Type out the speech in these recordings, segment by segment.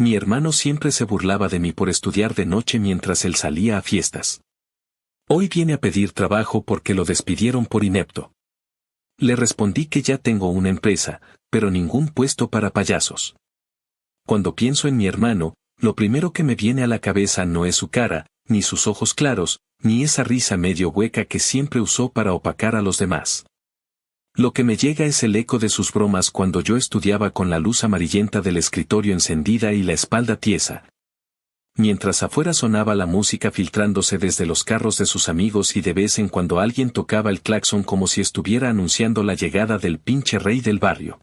Mi hermano siempre se burlaba de mí por estudiar de noche mientras él salía a fiestas. Hoy viene a pedir trabajo porque lo despidieron por inepto. Le respondí que ya tengo una empresa, pero ningún puesto para payasos. Cuando pienso en mi hermano, lo primero que me viene a la cabeza no es su cara, ni sus ojos claros, ni esa risa medio hueca que siempre usó para opacar a los demás. Lo que me llega es el eco de sus bromas cuando yo estudiaba con la luz amarillenta del escritorio encendida y la espalda tiesa. Mientras afuera sonaba la música filtrándose desde los carros de sus amigos y de vez en cuando alguien tocaba el claxon como si estuviera anunciando la llegada del pinche rey del barrio.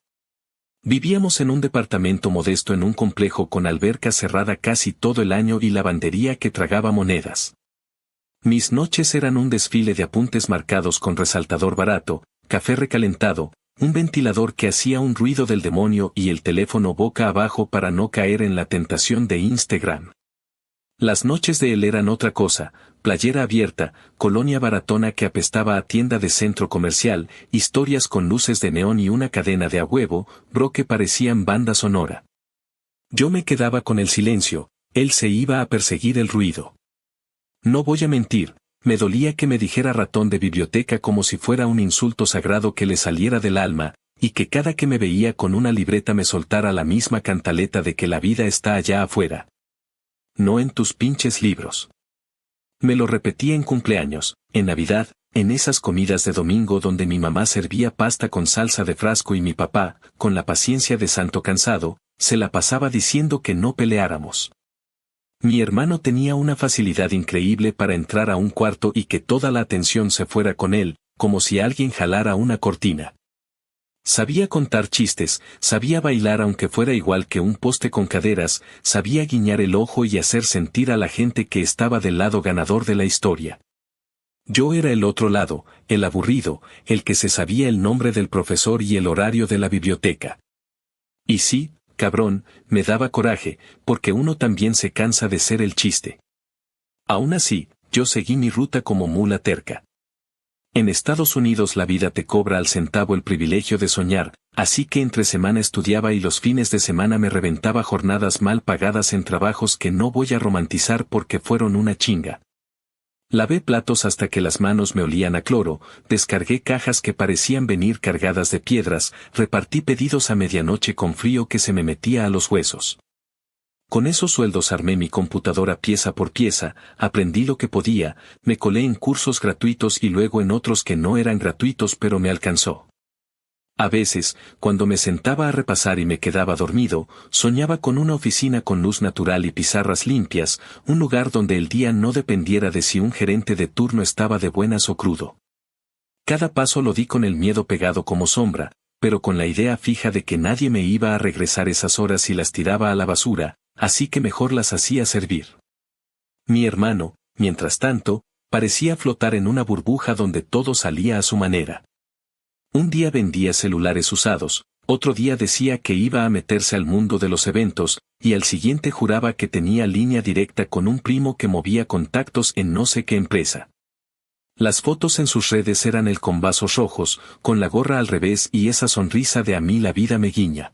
Vivíamos en un departamento modesto en un complejo con alberca cerrada casi todo el año y lavandería que tragaba monedas. Mis noches eran un desfile de apuntes marcados con resaltador barato, café recalentado, un ventilador que hacía un ruido del demonio y el teléfono boca abajo para no caer en la tentación de Instagram. Las noches de él eran otra cosa, playera abierta, colonia baratona que apestaba a tienda de centro comercial, historias con luces de neón y una cadena de a huevo, bro que parecían banda sonora. Yo me quedaba con el silencio, él se iba a perseguir el ruido. No voy a mentir, me dolía que me dijera ratón de biblioteca como si fuera un insulto sagrado que le saliera del alma, y que cada que me veía con una libreta me soltara la misma cantaleta de que la vida está allá afuera. No en tus pinches libros. Me lo repetía en cumpleaños, en Navidad, en esas comidas de domingo donde mi mamá servía pasta con salsa de frasco y mi papá, con la paciencia de santo cansado, se la pasaba diciendo que no peleáramos. Mi hermano tenía una facilidad increíble para entrar a un cuarto y que toda la atención se fuera con él, como si alguien jalara una cortina. Sabía contar chistes, sabía bailar aunque fuera igual que un poste con caderas, sabía guiñar el ojo y hacer sentir a la gente que estaba del lado ganador de la historia. Yo era el otro lado, el aburrido, el que se sabía el nombre del profesor y el horario de la biblioteca. Y sí, cabrón, me daba coraje, porque uno también se cansa de ser el chiste. Aún así, yo seguí mi ruta como mula terca. En Estados Unidos la vida te cobra al centavo el privilegio de soñar, así que entre semana estudiaba y los fines de semana me reventaba jornadas mal pagadas en trabajos que no voy a romantizar porque fueron una chinga. Lavé platos hasta que las manos me olían a cloro, descargué cajas que parecían venir cargadas de piedras, repartí pedidos a medianoche con frío que se me metía a los huesos. Con esos sueldos armé mi computadora pieza por pieza, aprendí lo que podía, me colé en cursos gratuitos y luego en otros que no eran gratuitos pero me alcanzó. A veces, cuando me sentaba a repasar y me quedaba dormido, soñaba con una oficina con luz natural y pizarras limpias, un lugar donde el día no dependiera de si un gerente de turno estaba de buenas o crudo. Cada paso lo di con el miedo pegado como sombra, pero con la idea fija de que nadie me iba a regresar esas horas y las tiraba a la basura, así que mejor las hacía servir. Mi hermano, mientras tanto, parecía flotar en una burbuja donde todo salía a su manera. Un día vendía celulares usados, otro día decía que iba a meterse al mundo de los eventos, y al siguiente juraba que tenía línea directa con un primo que movía contactos en no sé qué empresa. Las fotos en sus redes eran él con vasos rojos, con la gorra al revés y esa sonrisa de a mí la vida me guiña.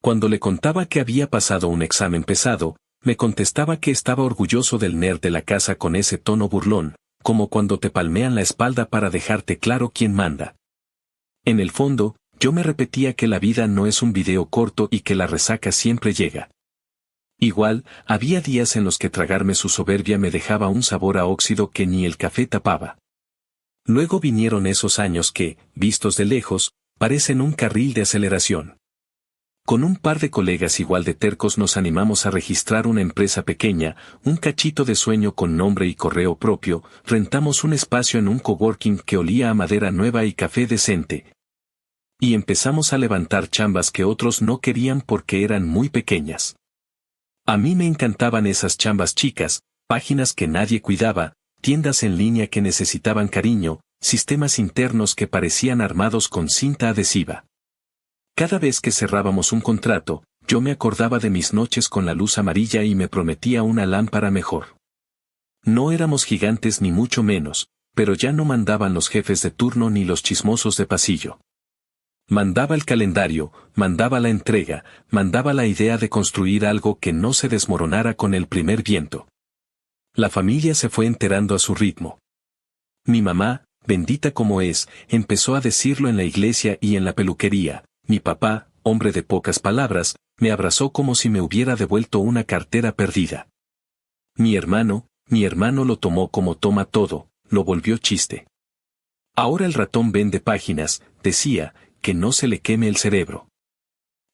Cuando le contaba que había pasado un examen pesado, me contestaba que estaba orgulloso del nerd de la casa con ese tono burlón, como cuando te palmean la espalda para dejarte claro quién manda. En el fondo, yo me repetía que la vida no es un video corto y que la resaca siempre llega. Igual, había días en los que tragarme su soberbia me dejaba un sabor a óxido que ni el café tapaba. Luego vinieron esos años que, vistos de lejos, parecen un carril de aceleración. Con un par de colegas igual de tercos nos animamos a registrar una empresa pequeña, un cachito de sueño con nombre y correo propio, rentamos un espacio en un coworking que olía a madera nueva y café decente. Y empezamos a levantar chambas que otros no querían porque eran muy pequeñas. A mí me encantaban esas chambas chicas, páginas que nadie cuidaba, tiendas en línea que necesitaban cariño, sistemas internos que parecían armados con cinta adhesiva. Cada vez que cerrábamos un contrato, yo me acordaba de mis noches con la luz amarilla y me prometía una lámpara mejor. No éramos gigantes ni mucho menos, pero ya no mandaban los jefes de turno ni los chismosos de pasillo. Mandaba el calendario, mandaba la entrega, mandaba la idea de construir algo que no se desmoronara con el primer viento. La familia se fue enterando a su ritmo. Mi mamá, bendita como es, empezó a decirlo en la iglesia y en la peluquería. Mi papá, hombre de pocas palabras, me abrazó como si me hubiera devuelto una cartera perdida. Mi hermano lo tomó como toma todo, lo volvió chiste. Ahora el ratón vende páginas, decía, que no se le queme el cerebro.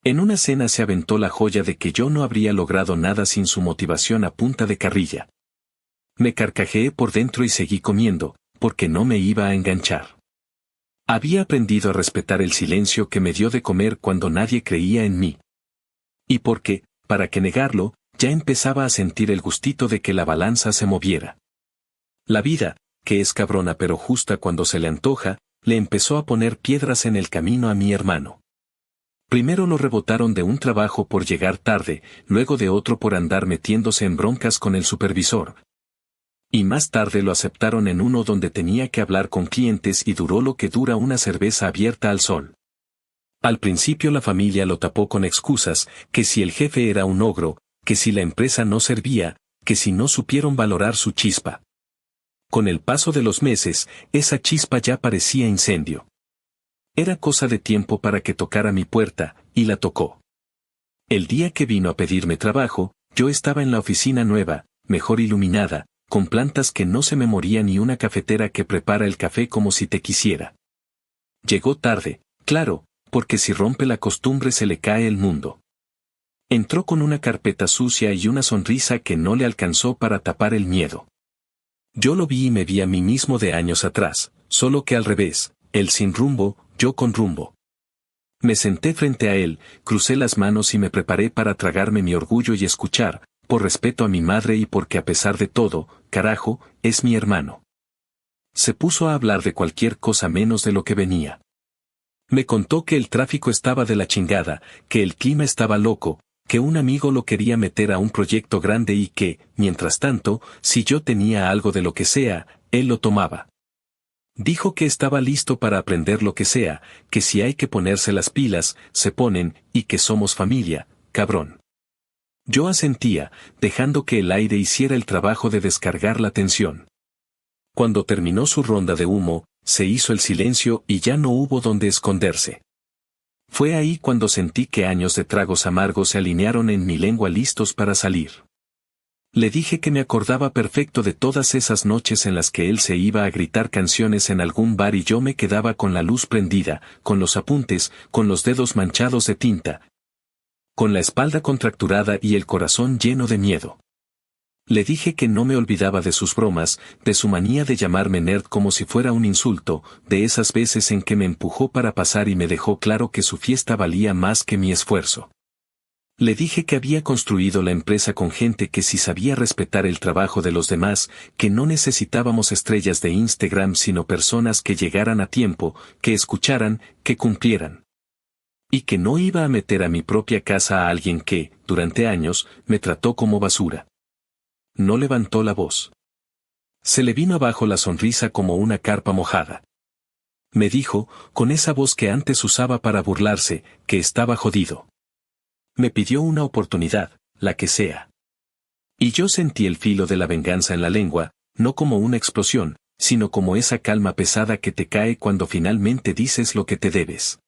En una cena se aventó la joya de que yo no habría logrado nada sin su motivación a punta de carrilla. Me carcajeé por dentro y seguí comiendo, porque no me iba a enganchar. Había aprendido a respetar el silencio que me dio de comer cuando nadie creía en mí. Y porque, para qué negarlo, ya empezaba a sentir el gustito de que la balanza se moviera. La vida, que es cabrona pero justa cuando se le antoja, le empezó a poner piedras en el camino a mi hermano. Primero lo rebotaron de un trabajo por llegar tarde, luego de otro por andar metiéndose en broncas con el supervisor. Y más tarde lo aceptaron en uno donde tenía que hablar con clientes y duró lo que dura una cerveza abierta al sol. Al principio la familia lo tapó con excusas, que si el jefe era un ogro, que si la empresa no servía, que si no supieron valorar su chispa. Con el paso de los meses, esa chispa ya parecía incendio. Era cosa de tiempo para que tocara mi puerta, y la tocó. El día que vino a pedirme trabajo, yo estaba en la oficina nueva, mejor iluminada, con plantas que no se me morían y una cafetera que prepara el café como si te quisiera. Llegó tarde, claro, porque si rompe la costumbre se le cae el mundo. Entró con una carpeta sucia y una sonrisa que no le alcanzó para tapar el miedo. Yo lo vi y me vi a mí mismo de años atrás, solo que al revés, él sin rumbo, yo con rumbo. Me senté frente a él, crucé las manos y me preparé para tragarme mi orgullo y escuchar, por respeto a mi madre y porque a pesar de todo, carajo, es mi hermano. Se puso a hablar de cualquier cosa menos de lo que venía. Me contó que el tráfico estaba de la chingada, que el clima estaba loco, que un amigo lo quería meter a un proyecto grande y que, mientras tanto, si yo tenía algo de lo que sea, él lo tomaba. Dijo que estaba listo para aprender lo que sea, que si hay que ponerse las pilas, se ponen, y que somos familia, cabrón. Yo asentía, dejando que el aire hiciera el trabajo de descargar la tensión. Cuando terminó su ronda de humo, se hizo el silencio y ya no hubo donde esconderse. Fue ahí cuando sentí que años de tragos amargos se alinearon en mi lengua listos para salir. Le dije que me acordaba perfecto de todas esas noches en las que él se iba a gritar canciones en algún bar y yo me quedaba con la luz prendida, con los apuntes, con los dedos manchados de tinta, con la espalda contracturada y el corazón lleno de miedo. Le dije que no me olvidaba de sus bromas, de su manía de llamarme nerd como si fuera un insulto, de esas veces en que me empujó para pasar y me dejó claro que su fiesta valía más que mi esfuerzo. Le dije que había construido la empresa con gente que sí sabía respetar el trabajo de los demás, que no necesitábamos estrellas de Instagram sino personas que llegaran a tiempo, que escucharan, que cumplieran. Y que no iba a meter a mi propia casa a alguien que, durante años, me trató como basura. No levantó la voz. Se le vino abajo la sonrisa como una carpa mojada. Me dijo, con esa voz que antes usaba para burlarse, que estaba jodido. Me pidió una oportunidad, la que sea. Y yo sentí el filo de la venganza en la lengua, no como una explosión, sino como esa calma pesada que te cae cuando finalmente dices lo que te debes.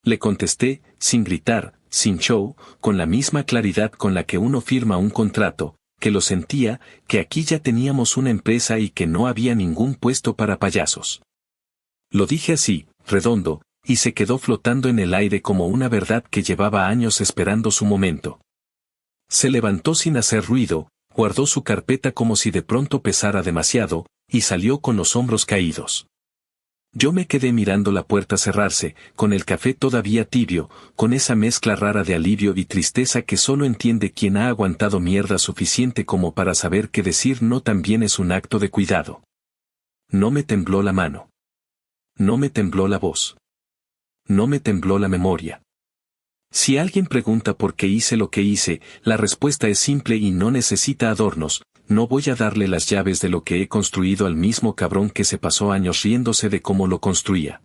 Le contesté, sin gritar, sin show, con la misma claridad con la que uno firma un contrato, que lo sentía, que aquí ya teníamos una empresa y que no había ningún puesto para payasos. Lo dije así, redondo, y se quedó flotando en el aire como una verdad que llevaba años esperando su momento. Se levantó sin hacer ruido, guardó su carpeta como si de pronto pesara demasiado, y salió con los hombros caídos. Yo me quedé mirando la puerta cerrarse, con el café todavía tibio, con esa mezcla rara de alivio y tristeza que solo entiende quien ha aguantado mierda suficiente como para saber que decir no también es un acto de cuidado. No me tembló la mano. No me tembló la voz. No me tembló la memoria. Si alguien pregunta por qué hice lo que hice, la respuesta es simple y no necesita adornos. No voy a darle las llaves de lo que he construido al mismo cabrón que se pasó años riéndose de cómo lo construía.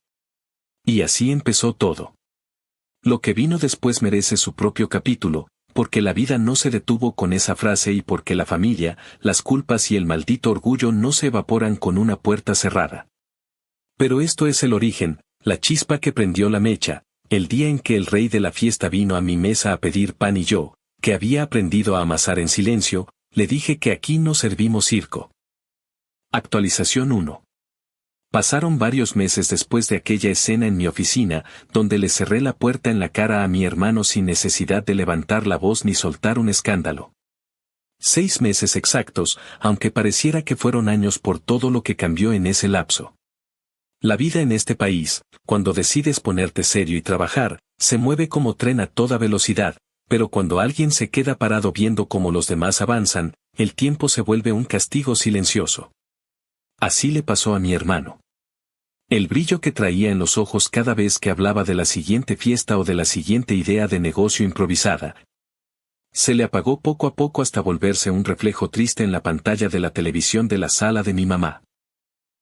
Y así empezó todo. Lo que vino después merece su propio capítulo, porque la vida no se detuvo con esa frase y porque la familia, las culpas y el maldito orgullo no se evaporan con una puerta cerrada. Pero esto es el origen, la chispa que prendió la mecha, el día en que el rey de la fiesta vino a mi mesa a pedir pan y yo, que había aprendido a amasar en silencio, le dije que aquí no servimos circo. Actualización 1. Pasaron varios meses después de aquella escena en mi oficina, donde le cerré la puerta en la cara a mi hermano sin necesidad de levantar la voz ni soltar un escándalo. 6 meses exactos, aunque pareciera que fueron años por todo lo que cambió en ese lapso. La vida en este país, cuando decides ponerte serio y trabajar, se mueve como tren a toda velocidad, pero cuando alguien se queda parado viendo cómo los demás avanzan, el tiempo se vuelve un castigo silencioso. Así le pasó a mi hermano. El brillo que traía en los ojos cada vez que hablaba de la siguiente fiesta o de la siguiente idea de negocio improvisada, se le apagó poco a poco hasta volverse un reflejo triste en la pantalla de la televisión de la sala de mi mamá.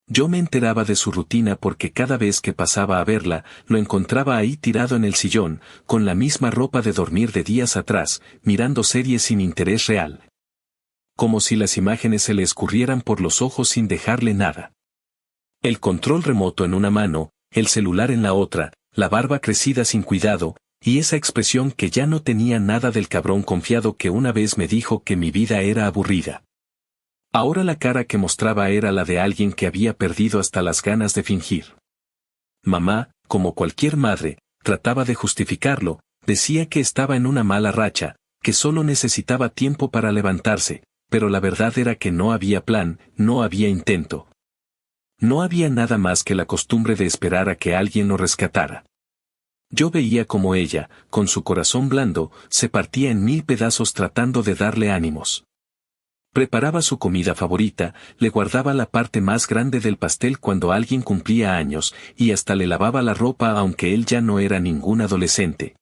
Yo me enteraba de su rutina porque cada vez que pasaba a verla, lo encontraba ahí tirado en el sillón, con la misma ropa de dormir de días atrás, mirando series sin interés real. Como si las imágenes se le escurrieran por los ojos sin dejarle nada. El control remoto en una mano, el celular en la otra, la barba crecida sin cuidado, y esa expresión que ya no tenía nada del cabrón confiado que una vez me dijo que mi vida era aburrida. Ahora la cara que mostraba era la de alguien que había perdido hasta las ganas de fingir. Mamá, como cualquier madre, trataba de justificarlo, decía que estaba en una mala racha, que solo necesitaba tiempo para levantarse, pero la verdad era que no había plan, no había intento. No había nada más que la costumbre de esperar a que alguien lo rescatara. Yo veía como ella, con su corazón blando, se partía en 1000 pedazos tratando de darle ánimos. Preparaba su comida favorita, le guardaba la parte más grande del pastel cuando alguien cumplía años, y hasta le lavaba la ropa aunque él ya no era ningún adolescente.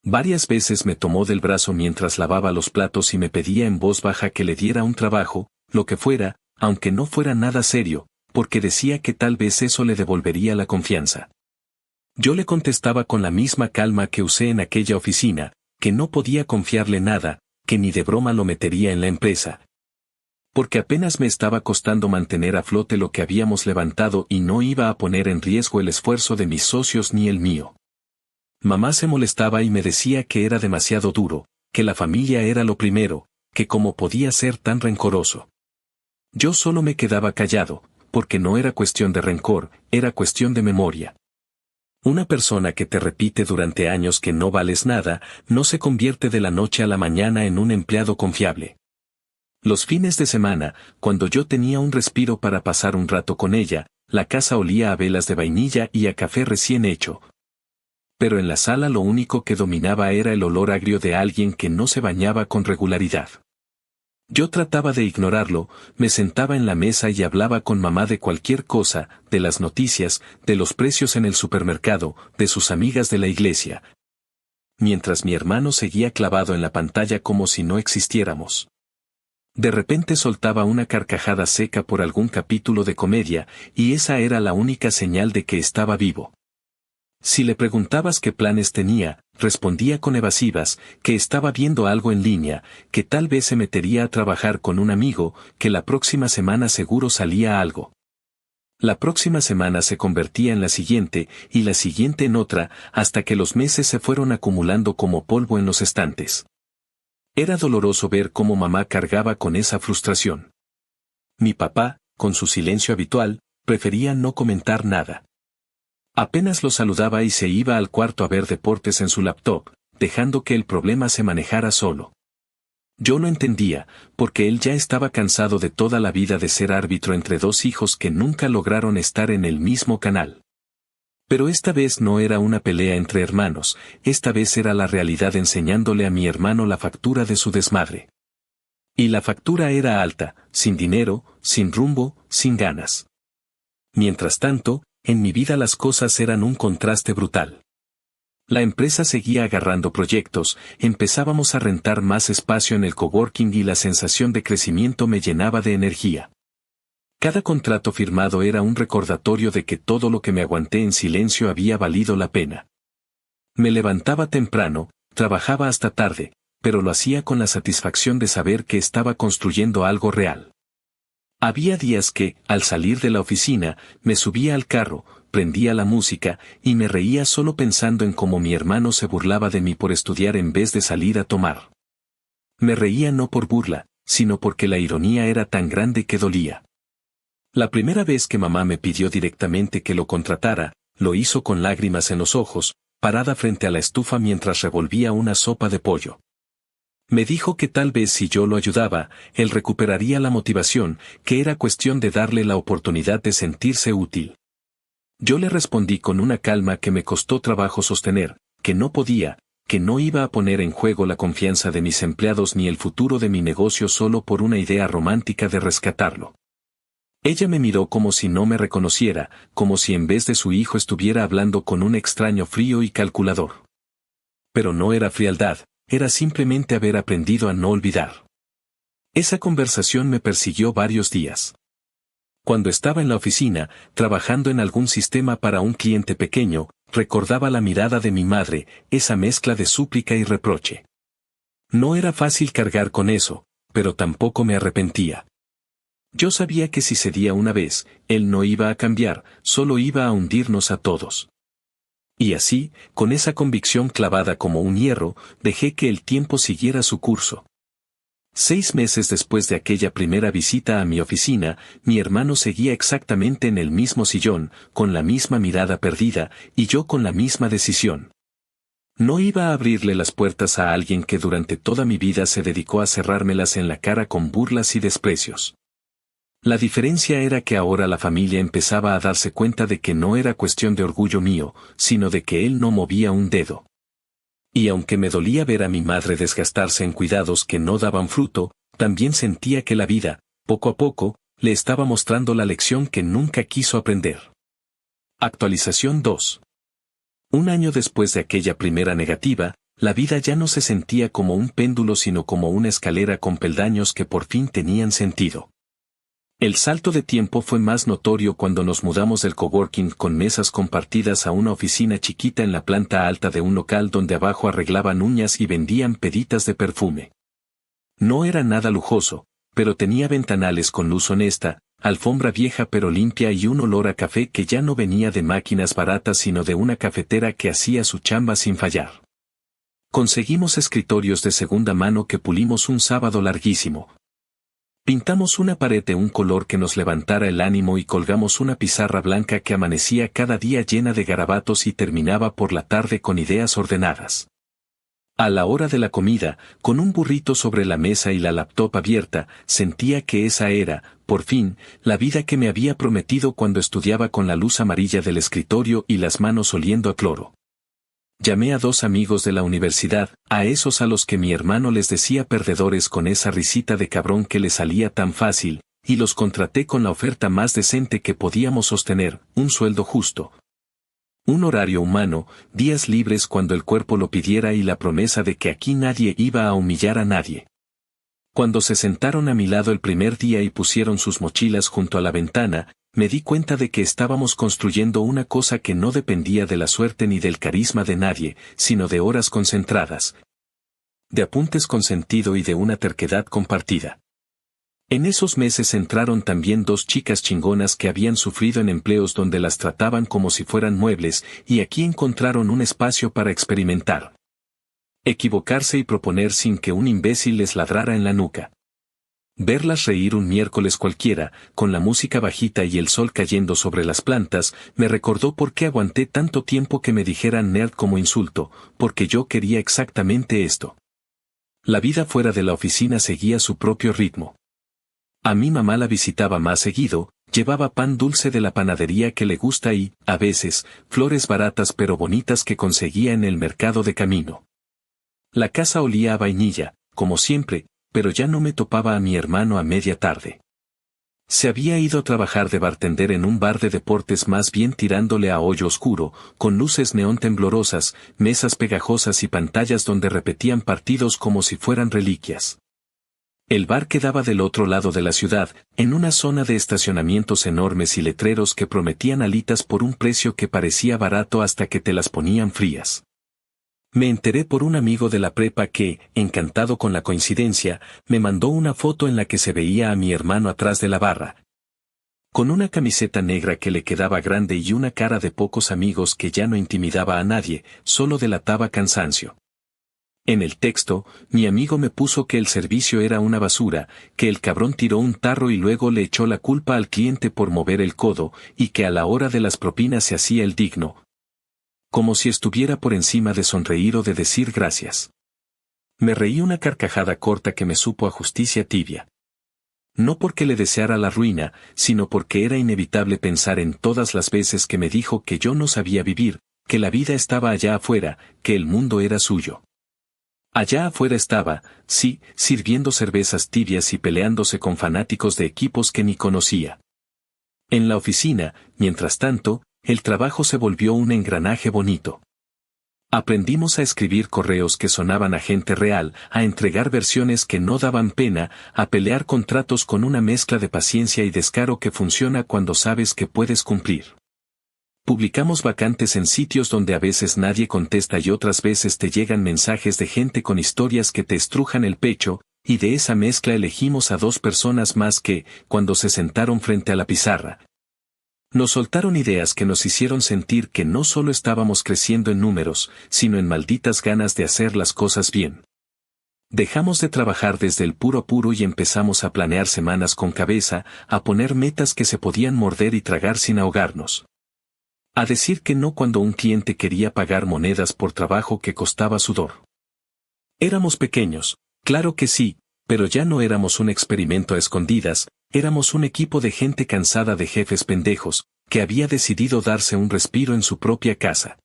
Varias veces me tomó del brazo mientras lavaba los platos y me pedía en voz baja que le diera un trabajo, lo que fuera, aunque no fuera nada serio, porque decía que tal vez eso le devolvería la confianza. Yo le contestaba con la misma calma que usé en aquella oficina, que no podía confiarle nada, que ni de broma lo metería en la empresa. Porque apenas me estaba costando mantener a flote lo que habíamos levantado y no iba a poner en riesgo el esfuerzo de mis socios ni el mío. Mamá se molestaba y me decía que era demasiado duro, que la familia era lo primero, que cómo podía ser tan rencoroso. Yo solo me quedaba callado, porque no era cuestión de rencor, era cuestión de memoria. Una persona que te repite durante años que no vales nada, no se convierte de la noche a la mañana en un empleado confiable. Los fines de semana, cuando yo tenía un respiro para pasar un rato con ella, la casa olía a velas de vainilla y a café recién hecho. Pero en la sala lo único que dominaba era el olor agrio de alguien que no se bañaba con regularidad. Yo trataba de ignorarlo, me sentaba en la mesa y hablaba con mamá de cualquier cosa, de las noticias, de los precios en el supermercado, de sus amigas de la iglesia. Mientras mi hermano seguía clavado en la pantalla como si no existiéramos. De repente soltaba una carcajada seca por algún capítulo de comedia, y esa era la única señal de que estaba vivo. Si le preguntabas qué planes tenía, respondía con evasivas, que estaba viendo algo en línea, que tal vez se metería a trabajar con un amigo, que la próxima semana seguro salía algo. La próxima semana se convertía en la siguiente, y la siguiente en otra, hasta que los meses se fueron acumulando como polvo en los estantes. Era doloroso ver cómo mamá cargaba con esa frustración. Mi papá, con su silencio habitual, prefería no comentar nada. Apenas lo saludaba y se iba al cuarto a ver deportes en su laptop, dejando que el problema se manejara solo. Yo lo entendía, porque él ya estaba cansado de toda la vida de ser árbitro entre dos hijos que nunca lograron estar en el mismo canal. Pero esta vez no era una pelea entre hermanos, esta vez era la realidad enseñándole a mi hermano la factura de su desmadre. Y la factura era alta, sin dinero, sin rumbo, sin ganas. Mientras tanto, en mi vida las cosas eran un contraste brutal. La empresa seguía agarrando proyectos, empezábamos a rentar más espacio en el coworking y la sensación de crecimiento me llenaba de energía. Cada contrato firmado era un recordatorio de que todo lo que me aguanté en silencio había valido la pena. Me levantaba temprano, trabajaba hasta tarde, pero lo hacía con la satisfacción de saber que estaba construyendo algo real. Había días que, al salir de la oficina, me subía al carro, prendía la música, y me reía solo pensando en cómo mi hermano se burlaba de mí por estudiar en vez de salir a tomar. Me reía no por burla, sino porque la ironía era tan grande que dolía. La primera vez que mamá me pidió directamente que lo contratara, lo hizo con lágrimas en los ojos, parada frente a la estufa mientras revolvía una sopa de pollo. Me dijo que tal vez si yo lo ayudaba, él recuperaría la motivación, que era cuestión de darle la oportunidad de sentirse útil. Yo le respondí con una calma que me costó trabajo sostener, que no podía, que no iba a poner en juego la confianza de mis empleados ni el futuro de mi negocio solo por una idea romántica de rescatarlo. Ella me miró como si no me reconociera, como si en vez de su hijo estuviera hablando con un extraño frío y calculador. Pero no era frialdad, era simplemente haber aprendido a no olvidar. Esa conversación me persiguió varios días. Cuando estaba en la oficina, trabajando en algún sistema para un cliente pequeño, recordaba la mirada de mi madre, esa mezcla de súplica y reproche. No era fácil cargar con eso, pero tampoco me arrepentía. Yo sabía que si cedía una vez, él no iba a cambiar, solo iba a hundirnos a todos. Y así, con esa convicción clavada como un hierro, dejé que el tiempo siguiera su curso. 6 meses después de aquella primera visita a mi oficina, mi hermano seguía exactamente en el mismo sillón, con la misma mirada perdida, y yo con la misma decisión. No iba a abrirle las puertas a alguien que durante toda mi vida se dedicó a cerrármelas en la cara con burlas y desprecios. La diferencia era que ahora la familia empezaba a darse cuenta de que no era cuestión de orgullo mío, sino de que él no movía un dedo. Y aunque me dolía ver a mi madre desgastarse en cuidados que no daban fruto, también sentía que la vida, poco a poco, le estaba mostrando la lección que nunca quiso aprender. Actualización 2. Un año después de aquella primera negativa, la vida ya no se sentía como un péndulo sino como una escalera con peldaños que por fin tenían sentido. El salto de tiempo fue más notorio cuando nos mudamos del coworking con mesas compartidas a una oficina chiquita en la planta alta de un local donde abajo arreglaban uñas y vendían peditas de perfume. No era nada lujoso, pero tenía ventanales con luz honesta, alfombra vieja pero limpia y un olor a café que ya no venía de máquinas baratas sino de una cafetera que hacía su chamba sin fallar. Conseguimos escritorios de segunda mano que pulimos un sábado larguísimo. Pintamos una pared de un color que nos levantara el ánimo y colgamos una pizarra blanca que amanecía cada día llena de garabatos y terminaba por la tarde con ideas ordenadas. A la hora de la comida, con un burrito sobre la mesa y la laptop abierta, sentía que esa era, por fin, la vida que me había prometido cuando estudiaba con la luz amarilla del escritorio y las manos oliendo a cloro. Llamé a 2 amigos de la universidad, a esos a los que mi hermano les decía perdedores con esa risita de cabrón que les salía tan fácil, y los contraté con la oferta más decente que podíamos sostener, un sueldo justo. Un horario humano, días libres cuando el cuerpo lo pidiera y la promesa de que aquí nadie iba a humillar a nadie. Cuando se sentaron a mi lado el primer día y pusieron sus mochilas junto a la ventana, me di cuenta de que estábamos construyendo una cosa que no dependía de la suerte ni del carisma de nadie, sino de horas concentradas, de apuntes con sentido y de una terquedad compartida. En esos meses entraron también 2 chicas chingonas que habían sufrido en empleos donde las trataban como si fueran muebles, y aquí encontraron un espacio para experimentar. Equivocarse y proponer sin que un imbécil les ladrara en la nuca. Verlas reír un miércoles cualquiera, con la música bajita y el sol cayendo sobre las plantas, me recordó por qué aguanté tanto tiempo que me dijeran nerd como insulto, porque yo quería exactamente esto. La vida fuera de la oficina seguía su propio ritmo. A mi mamá la visitaba más seguido, llevaba pan dulce de la panadería que le gusta y, a veces, flores baratas pero bonitas que conseguía en el mercado de camino. La casa olía a vainilla, como siempre, pero ya no me topaba a mi hermano a media tarde. Se había ido a trabajar de bartender en un bar de deportes más bien tirándole a hoyo oscuro, con luces neón temblorosas, mesas pegajosas y pantallas donde repetían partidos como si fueran reliquias. El bar quedaba del otro lado de la ciudad, en una zona de estacionamientos enormes y letreros que prometían alitas por un precio que parecía barato hasta que te las ponían frías. Me enteré por un amigo de la prepa que, encantado con la coincidencia, me mandó una foto en la que se veía a mi hermano atrás de la barra, con una camiseta negra que le quedaba grande y una cara de pocos amigos que ya no intimidaba a nadie, solo delataba cansancio. En el texto, mi amigo me puso que el servicio era una basura, que el cabrón tiró un tarro y luego le echó la culpa al cliente por mover el codo, y que a la hora de las propinas se hacía el digno. Como si estuviera por encima de sonreír o de decir gracias. Me reí una carcajada corta que me supo a justicia tibia. No porque le deseara la ruina, sino porque era inevitable pensar en todas las veces que me dijo que yo no sabía vivir, que la vida estaba allá afuera, que el mundo era suyo. Allá afuera estaba, sí, sirviendo cervezas tibias y peleándose con fanáticos de equipos que ni conocía. En la oficina, mientras tanto, el trabajo se volvió un engranaje bonito. Aprendimos a escribir correos que sonaban a gente real, a entregar versiones que no daban pena, a pelear contratos con una mezcla de paciencia y descaro que funciona cuando sabes que puedes cumplir. Publicamos vacantes en sitios donde a veces nadie contesta y otras veces te llegan mensajes de gente con historias que te estrujan el pecho, y de esa mezcla elegimos a 2 personas más que, cuando se sentaron frente a la pizarra, nos soltaron ideas que nos hicieron sentir que no solo estábamos creciendo en números, sino en malditas ganas de hacer las cosas bien. Dejamos de trabajar desde el puro apuro y empezamos a planear semanas con cabeza, a poner metas que se podían morder y tragar sin ahogarnos. A decir que no cuando un cliente quería pagar monedas por trabajo que costaba sudor. Éramos pequeños, claro que sí, pero ya no éramos un experimento a escondidas, éramos un equipo de gente cansada de jefes pendejos, que había decidido darse un respiro en su propia casa.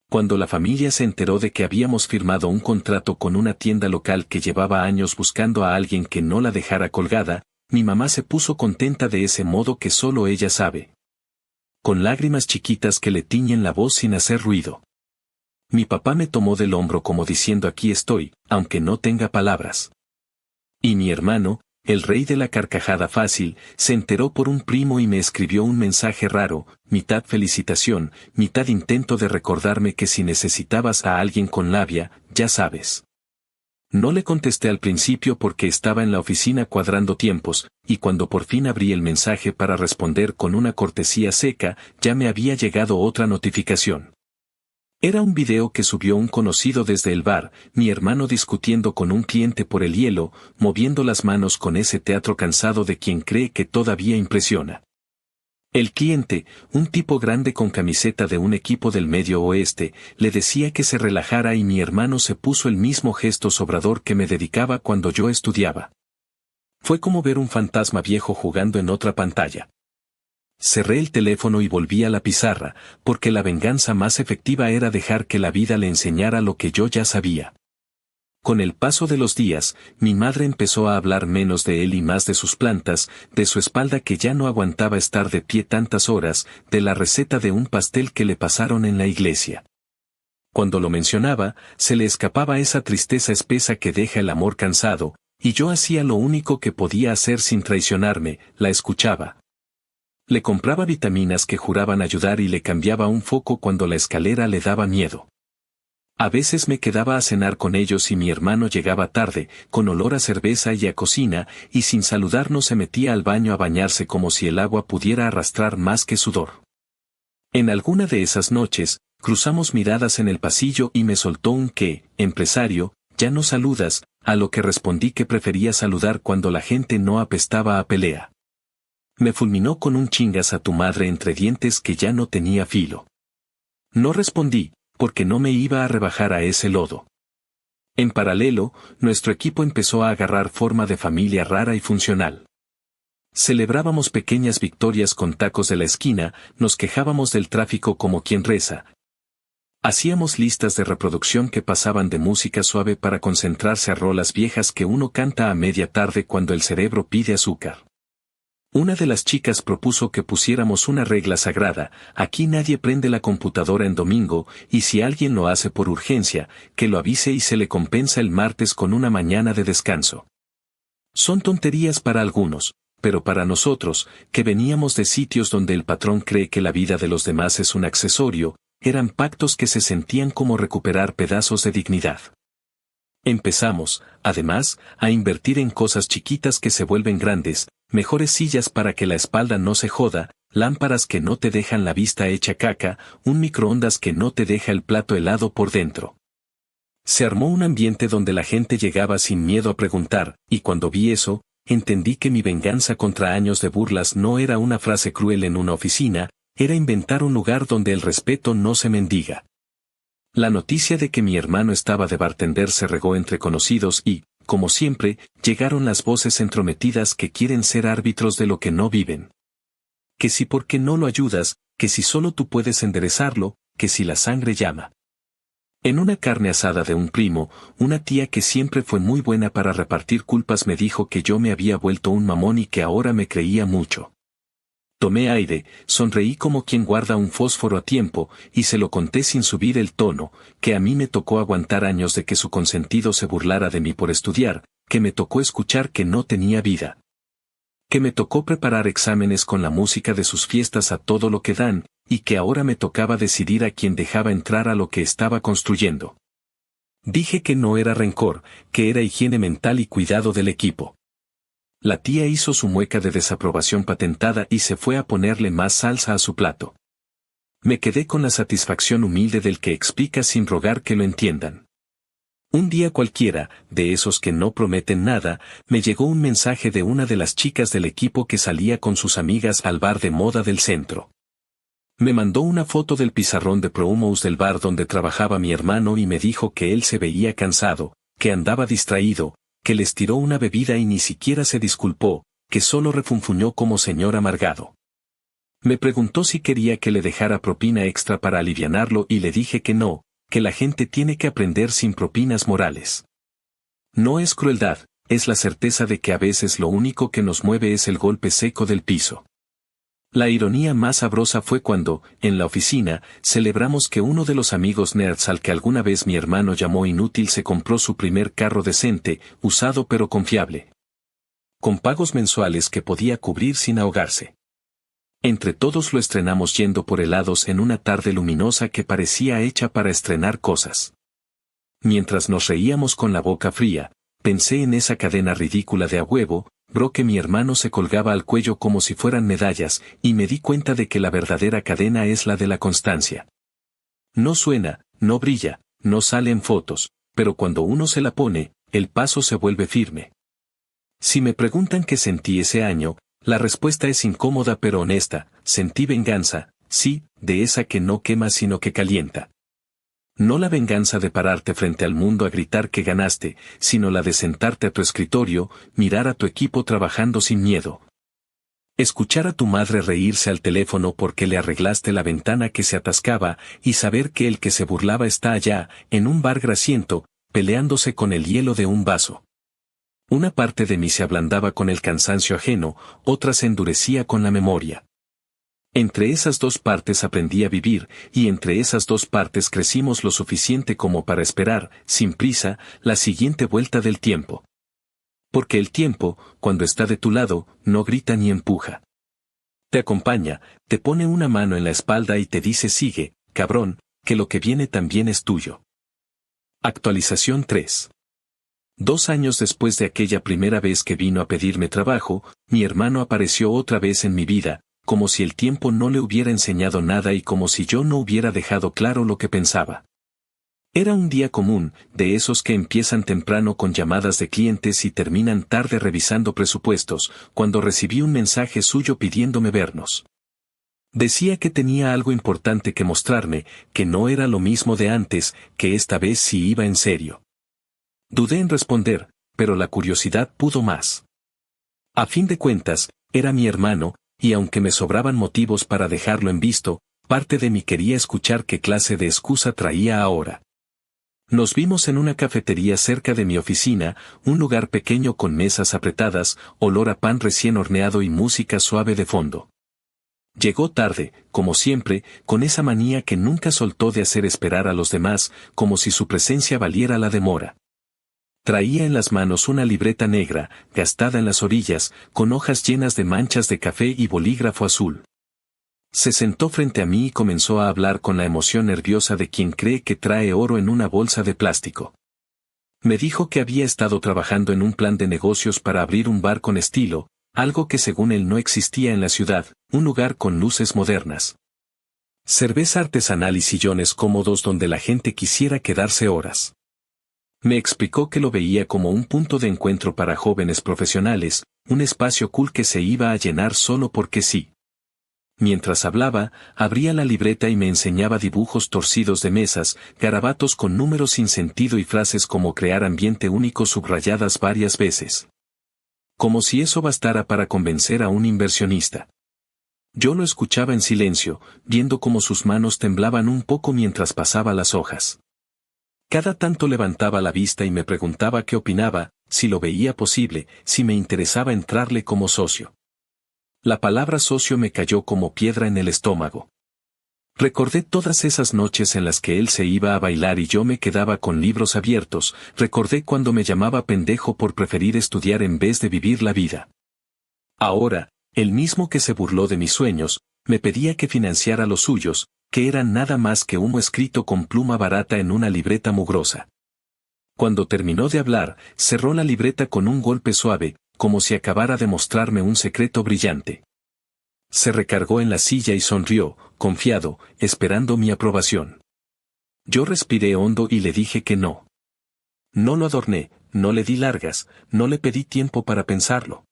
Cuando la familia se enteró de que habíamos firmado un contrato con una tienda local que llevaba años buscando a alguien que no la dejara colgada, mi mamá se puso contenta de ese modo que solo ella sabe. Con lágrimas chiquitas que le tiñen la voz sin hacer ruido. Mi papá me tomó del hombro como diciendo aquí estoy, aunque no tenga palabras. Y mi hermano, el rey de la carcajada fácil, se enteró por un primo y me escribió un mensaje raro, mitad felicitación, mitad intento de recordarme que si necesitabas a alguien con labia, ya sabes. No le contesté al principio porque estaba en la oficina cuadrando tiempos, y cuando por fin abrí el mensaje para responder con una cortesía seca, ya me había llegado otra notificación. Era un video que subió un conocido desde el bar, mi hermano discutiendo con un cliente por el hielo, moviendo las manos con ese teatro cansado de quien cree que todavía impresiona. El cliente, un tipo grande con camiseta de un equipo del Medio Oeste, le decía que se relajara y mi hermano se puso el mismo gesto sobrador que me dedicaba cuando yo estudiaba. Fue como ver un fantasma viejo jugando en otra pantalla. Cerré el teléfono y volví a la pizarra, porque la venganza más efectiva era dejar que la vida le enseñara lo que yo ya sabía. Con el paso de los días, mi madre empezó a hablar menos de él y más de sus plantas, de su espalda que ya no aguantaba estar de pie tantas horas, de la receta de un pastel que le pasaron en la iglesia. Cuando lo mencionaba, se le escapaba esa tristeza espesa que deja el amor cansado, y yo hacía lo único que podía hacer sin traicionarme, la escuchaba. Le compraba vitaminas que juraban ayudar y le cambiaba un foco cuando la escalera le daba miedo. A veces me quedaba a cenar con ellos y mi hermano llegaba tarde, con olor a cerveza y a cocina, y sin saludarnos se metía al baño a bañarse como si el agua pudiera arrastrar más que sudor. En alguna de esas noches, cruzamos miradas en el pasillo y me soltó un ¿qué, empresario, ya no saludas?, a lo que respondí que prefería saludar cuando la gente no apestaba a pelea. Me fulminó con un chingas a tu madre entre dientes que ya no tenía filo. No respondí, porque no me iba a rebajar a ese lodo. En paralelo, nuestro equipo empezó a agarrar forma de familia rara y funcional. Celebrábamos pequeñas victorias con tacos de la esquina, nos quejábamos del tráfico como quien reza. Hacíamos listas de reproducción que pasaban de música suave para concentrarse a rolas viejas que uno canta a media tarde cuando el cerebro pide azúcar. Una de las chicas propuso que pusiéramos una regla sagrada: aquí nadie prende la computadora en domingo, y si alguien lo hace por urgencia, que lo avise y se le compensa el martes con una mañana de descanso. Son tonterías para algunos, pero para nosotros, que veníamos de sitios donde el patrón cree que la vida de los demás es un accesorio, eran pactos que se sentían como recuperar pedazos de dignidad. Empezamos, además, a invertir en cosas chiquitas que se vuelven grandes, mejores sillas para que la espalda no se joda, lámparas que no te dejan la vista hecha caca, un microondas que no te deja el plato helado por dentro. Se armó un ambiente donde la gente llegaba sin miedo a preguntar, y cuando vi eso, entendí que mi venganza contra años de burlas no era una frase cruel en una oficina, era inventar un lugar donde el respeto no se mendiga. La noticia de que mi hermano estaba de bartender se regó entre conocidos y, como siempre, llegaron las voces entrometidas que quieren ser árbitros de lo que no viven. Que si porque no lo ayudas, que si solo tú puedes enderezarlo, que si la sangre llama. En una carne asada de un primo, una tía que siempre fue muy buena para repartir culpas me dijo que yo me había vuelto un mamón y que ahora me creía mucho. Tomé aire, sonreí como quien guarda un fósforo a tiempo, y se lo conté sin subir el tono, que a mí me tocó aguantar años de que su consentido se burlara de mí por estudiar, que me tocó escuchar que no tenía vida. Que me tocó preparar exámenes con la música de sus fiestas a todo lo que dan, y que ahora me tocaba decidir a quién dejaba entrar a lo que estaba construyendo. Dije que no era rencor, que era higiene mental y cuidado del equipo. La tía hizo su mueca de desaprobación patentada y se fue a ponerle más salsa a su plato. Me quedé con la satisfacción humilde del que explica sin rogar que lo entiendan. Un día cualquiera, de esos que no prometen nada, me llegó un mensaje de una de las chicas del equipo que salía con sus amigas al bar de moda del centro. Me mandó una foto del pizarrón de promos del bar donde trabajaba mi hermano y me dijo que él se veía cansado, que andaba distraído, que les tiró una bebida y ni siquiera se disculpó, que solo refunfuñó como señor amargado. Me preguntó si quería que le dejara propina extra para alivianarlo y le dije que no, que la gente tiene que aprender sin propinas morales. No es crueldad, es la certeza de que a veces lo único que nos mueve es el golpe seco del piso. La ironía más sabrosa fue cuando, en la oficina, celebramos que uno de los amigos nerds al que alguna vez mi hermano llamó inútil se compró su primer carro decente, usado pero confiable. Con pagos mensuales que podía cubrir sin ahogarse. Entre todos lo estrenamos yendo por helados en una tarde luminosa que parecía hecha para estrenar cosas. Mientras nos reíamos con la boca fría, pensé en esa cadena ridícula de a huevo, bro que mi hermano se colgaba al cuello como si fueran medallas, y me di cuenta de que la verdadera cadena es la de la constancia. No suena, no brilla, no sale en fotos, pero cuando uno se la pone, el paso se vuelve firme. Si me preguntan qué sentí ese año, la respuesta es incómoda pero honesta, sentí venganza, sí, de esa que no quema sino que calienta. No la venganza de pararte frente al mundo a gritar que ganaste, sino la de sentarte a tu escritorio, mirar a tu equipo trabajando sin miedo. Escuchar a tu madre reírse al teléfono porque le arreglaste la ventana que se atascaba, y saber que el que se burlaba está allá, en un bar grasiento, peleándose con el hielo de un vaso. Una parte de mí se ablandaba con el cansancio ajeno, otra se endurecía con la memoria. Entre esas dos partes aprendí a vivir, y entre esas dos partes crecimos lo suficiente como para esperar, sin prisa, la siguiente vuelta del tiempo. Porque el tiempo, cuando está de tu lado, no grita ni empuja. Te acompaña, te pone una mano en la espalda y te dice sigue, cabrón, que lo que viene también es tuyo. Actualización 3. 2 años después de aquella primera vez que vino a pedirme trabajo, mi hermano apareció otra vez en mi vida, como si el tiempo no le hubiera enseñado nada y como si yo no hubiera dejado claro lo que pensaba. Era un día común, de esos que empiezan temprano con llamadas de clientes y terminan tarde revisando presupuestos, cuando recibí un mensaje suyo pidiéndome vernos. Decía que tenía algo importante que mostrarme, que no era lo mismo de antes, que esta vez sí iba en serio. Dudé en responder, pero la curiosidad pudo más. A fin de cuentas, era mi hermano, y aunque me sobraban motivos para dejarlo en visto, parte de mí quería escuchar qué clase de excusa traía ahora. Nos vimos en una cafetería cerca de mi oficina, un lugar pequeño con mesas apretadas, olor a pan recién horneado y música suave de fondo. Llegó tarde, como siempre, con esa manía que nunca soltó de hacer esperar a los demás, como si su presencia valiera la demora. Traía en las manos una libreta negra, gastada en las orillas, con hojas llenas de manchas de café y bolígrafo azul. Se sentó frente a mí y comenzó a hablar con la emoción nerviosa de quien cree que trae oro en una bolsa de plástico. Me dijo que había estado trabajando en un plan de negocios para abrir un bar con estilo, algo que según él no existía en la ciudad, un lugar con luces modernas, cerveza artesanal y sillones cómodos donde la gente quisiera quedarse horas. Me explicó que lo veía como un punto de encuentro para jóvenes profesionales, un espacio cool que se iba a llenar solo porque sí. Mientras hablaba, abría la libreta y me enseñaba dibujos torcidos de mesas, garabatos con números sin sentido y frases como crear ambiente único subrayadas varias veces. Como si eso bastara para convencer a un inversionista. Yo lo escuchaba en silencio, viendo cómo sus manos temblaban un poco mientras pasaba las hojas. Cada tanto levantaba la vista y me preguntaba qué opinaba, si lo veía posible, si me interesaba entrarle como socio. La palabra socio me cayó como piedra en el estómago. Recordé todas esas noches en las que él se iba a bailar y yo me quedaba con libros abiertos, recordé cuando me llamaba pendejo por preferir estudiar en vez de vivir la vida. Ahora, él mismo que se burló de mis sueños, me pedía que financiara los suyos, que eran nada más que humo escrito con pluma barata en una libreta mugrosa. Cuando terminó de hablar, cerró la libreta con un golpe suave, como si acabara de mostrarme un secreto brillante. Se recargó en la silla y sonrió, confiado, esperando mi aprobación. Yo respiré hondo y le dije que no. No lo adorné, no le di largas, no le pedí tiempo para pensarlo.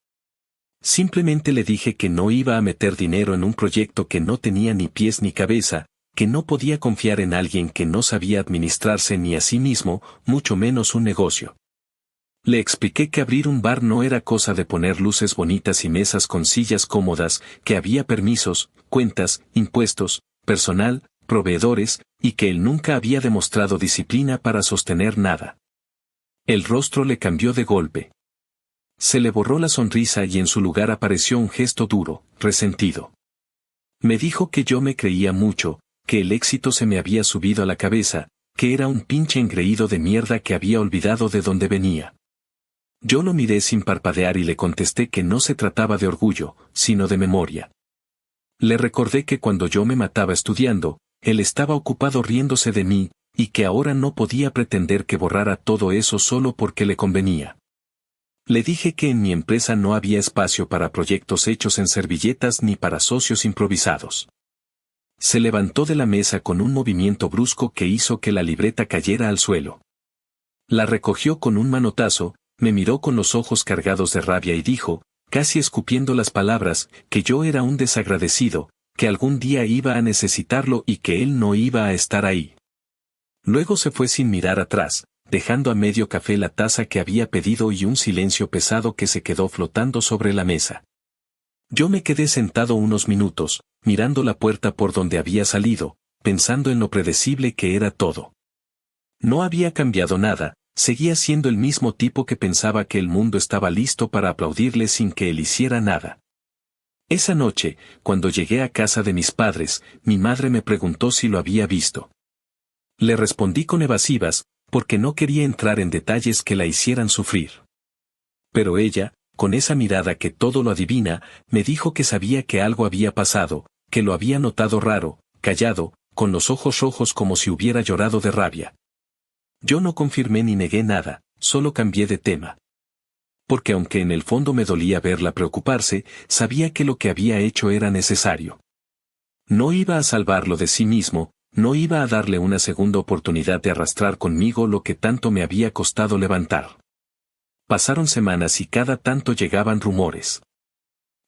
Simplemente le dije que no iba a meter dinero en un proyecto que no tenía ni pies ni cabeza, que no podía confiar en alguien que no sabía administrarse ni a sí mismo, mucho menos un negocio. Le expliqué que abrir un bar no era cosa de poner luces bonitas y mesas con sillas cómodas, que había permisos, cuentas, impuestos, personal, proveedores, y que él nunca había demostrado disciplina para sostener nada. El rostro le cambió de golpe. Se le borró la sonrisa y en su lugar apareció un gesto duro, resentido. Me dijo que yo me creía mucho, que el éxito se me había subido a la cabeza, que era un pinche engreído de mierda que había olvidado de dónde venía. Yo lo miré sin parpadear y le contesté que no se trataba de orgullo, sino de memoria. Le recordé que cuando yo me mataba estudiando, él estaba ocupado riéndose de mí, y que ahora no podía pretender que borrara todo eso solo porque le convenía. Le dije que en mi empresa no había espacio para proyectos hechos en servilletas ni para socios improvisados. Se levantó de la mesa con un movimiento brusco que hizo que la libreta cayera al suelo. La recogió con un manotazo, me miró con los ojos cargados de rabia y dijo, casi escupiendo las palabras, que yo era un desagradecido, que algún día iba a necesitarlo y que él no iba a estar ahí. Luego se fue sin mirar atrás, dejando a medio café la taza que había pedido y un silencio pesado que se quedó flotando sobre la mesa. Yo me quedé sentado unos minutos, mirando la puerta por donde había salido, pensando en lo predecible que era todo. No había cambiado nada, seguía siendo el mismo tipo que pensaba que el mundo estaba listo para aplaudirle sin que él hiciera nada. Esa noche, cuando llegué a casa de mis padres, mi madre me preguntó si lo había visto. Le respondí con evasivas, porque no quería entrar en detalles que la hicieran sufrir. Pero ella, con esa mirada que todo lo adivina, me dijo que sabía que algo había pasado, que lo había notado raro, callado, con los ojos rojos como si hubiera llorado de rabia. Yo no confirmé ni negué nada, solo cambié de tema. Porque aunque en el fondo me dolía verla preocuparse, sabía que lo que había hecho era necesario. No iba a salvarlo de sí mismo, no iba a darle una segunda oportunidad de arrastrar conmigo lo que tanto me había costado levantar. Pasaron semanas y cada tanto llegaban rumores.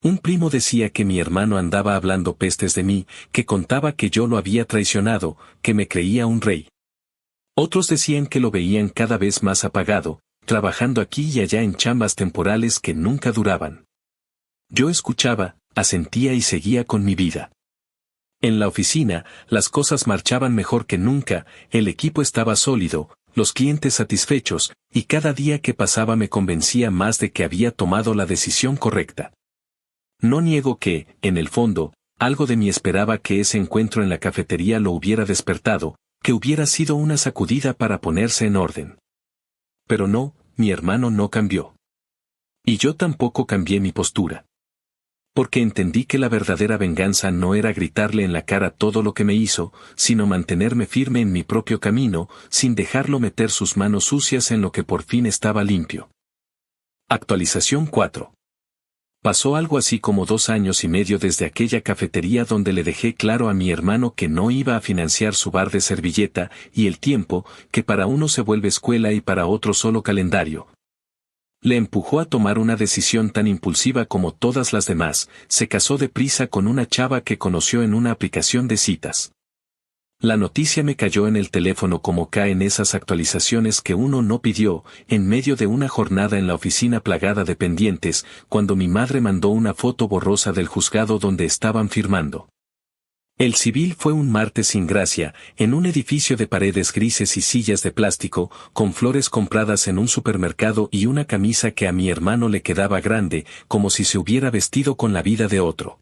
Un primo decía que mi hermano andaba hablando pestes de mí, que contaba que yo lo había traicionado, que me creía un rey. Otros decían que lo veían cada vez más apagado, trabajando aquí y allá en chambas temporales que nunca duraban. Yo escuchaba, asentía y seguía con mi vida. En la oficina, las cosas marchaban mejor que nunca, el equipo estaba sólido, los clientes satisfechos, y cada día que pasaba me convencía más de que había tomado la decisión correcta. No niego que, en el fondo, algo de mí esperaba que ese encuentro en la cafetería lo hubiera despertado, que hubiera sido una sacudida para ponerse en orden. Pero no, mi hermano no cambió. Y yo tampoco cambié mi postura. Porque entendí que la verdadera venganza no era gritarle en la cara todo lo que me hizo, sino mantenerme firme en mi propio camino, sin dejarlo meter sus manos sucias en lo que por fin estaba limpio. Actualización 4. Pasó algo así como 2 años y medio desde aquella cafetería donde le dejé claro a mi hermano que no iba a financiar su bar de servilleta, y el tiempo, que para uno se vuelve escuela y para otro solo calendario. Le empujó a tomar una decisión tan impulsiva como todas las demás, se casó deprisa con una chava que conoció en una aplicación de citas. La noticia me cayó en el teléfono como caen esas actualizaciones que uno no pidió, en medio de una jornada en la oficina plagada de pendientes, cuando mi madre mandó una foto borrosa del juzgado donde estaban firmando. El civil fue un martes sin gracia, en un edificio de paredes grises y sillas de plástico, con flores compradas en un supermercado y una camisa que a mi hermano le quedaba grande, como si se hubiera vestido con la vida de otro.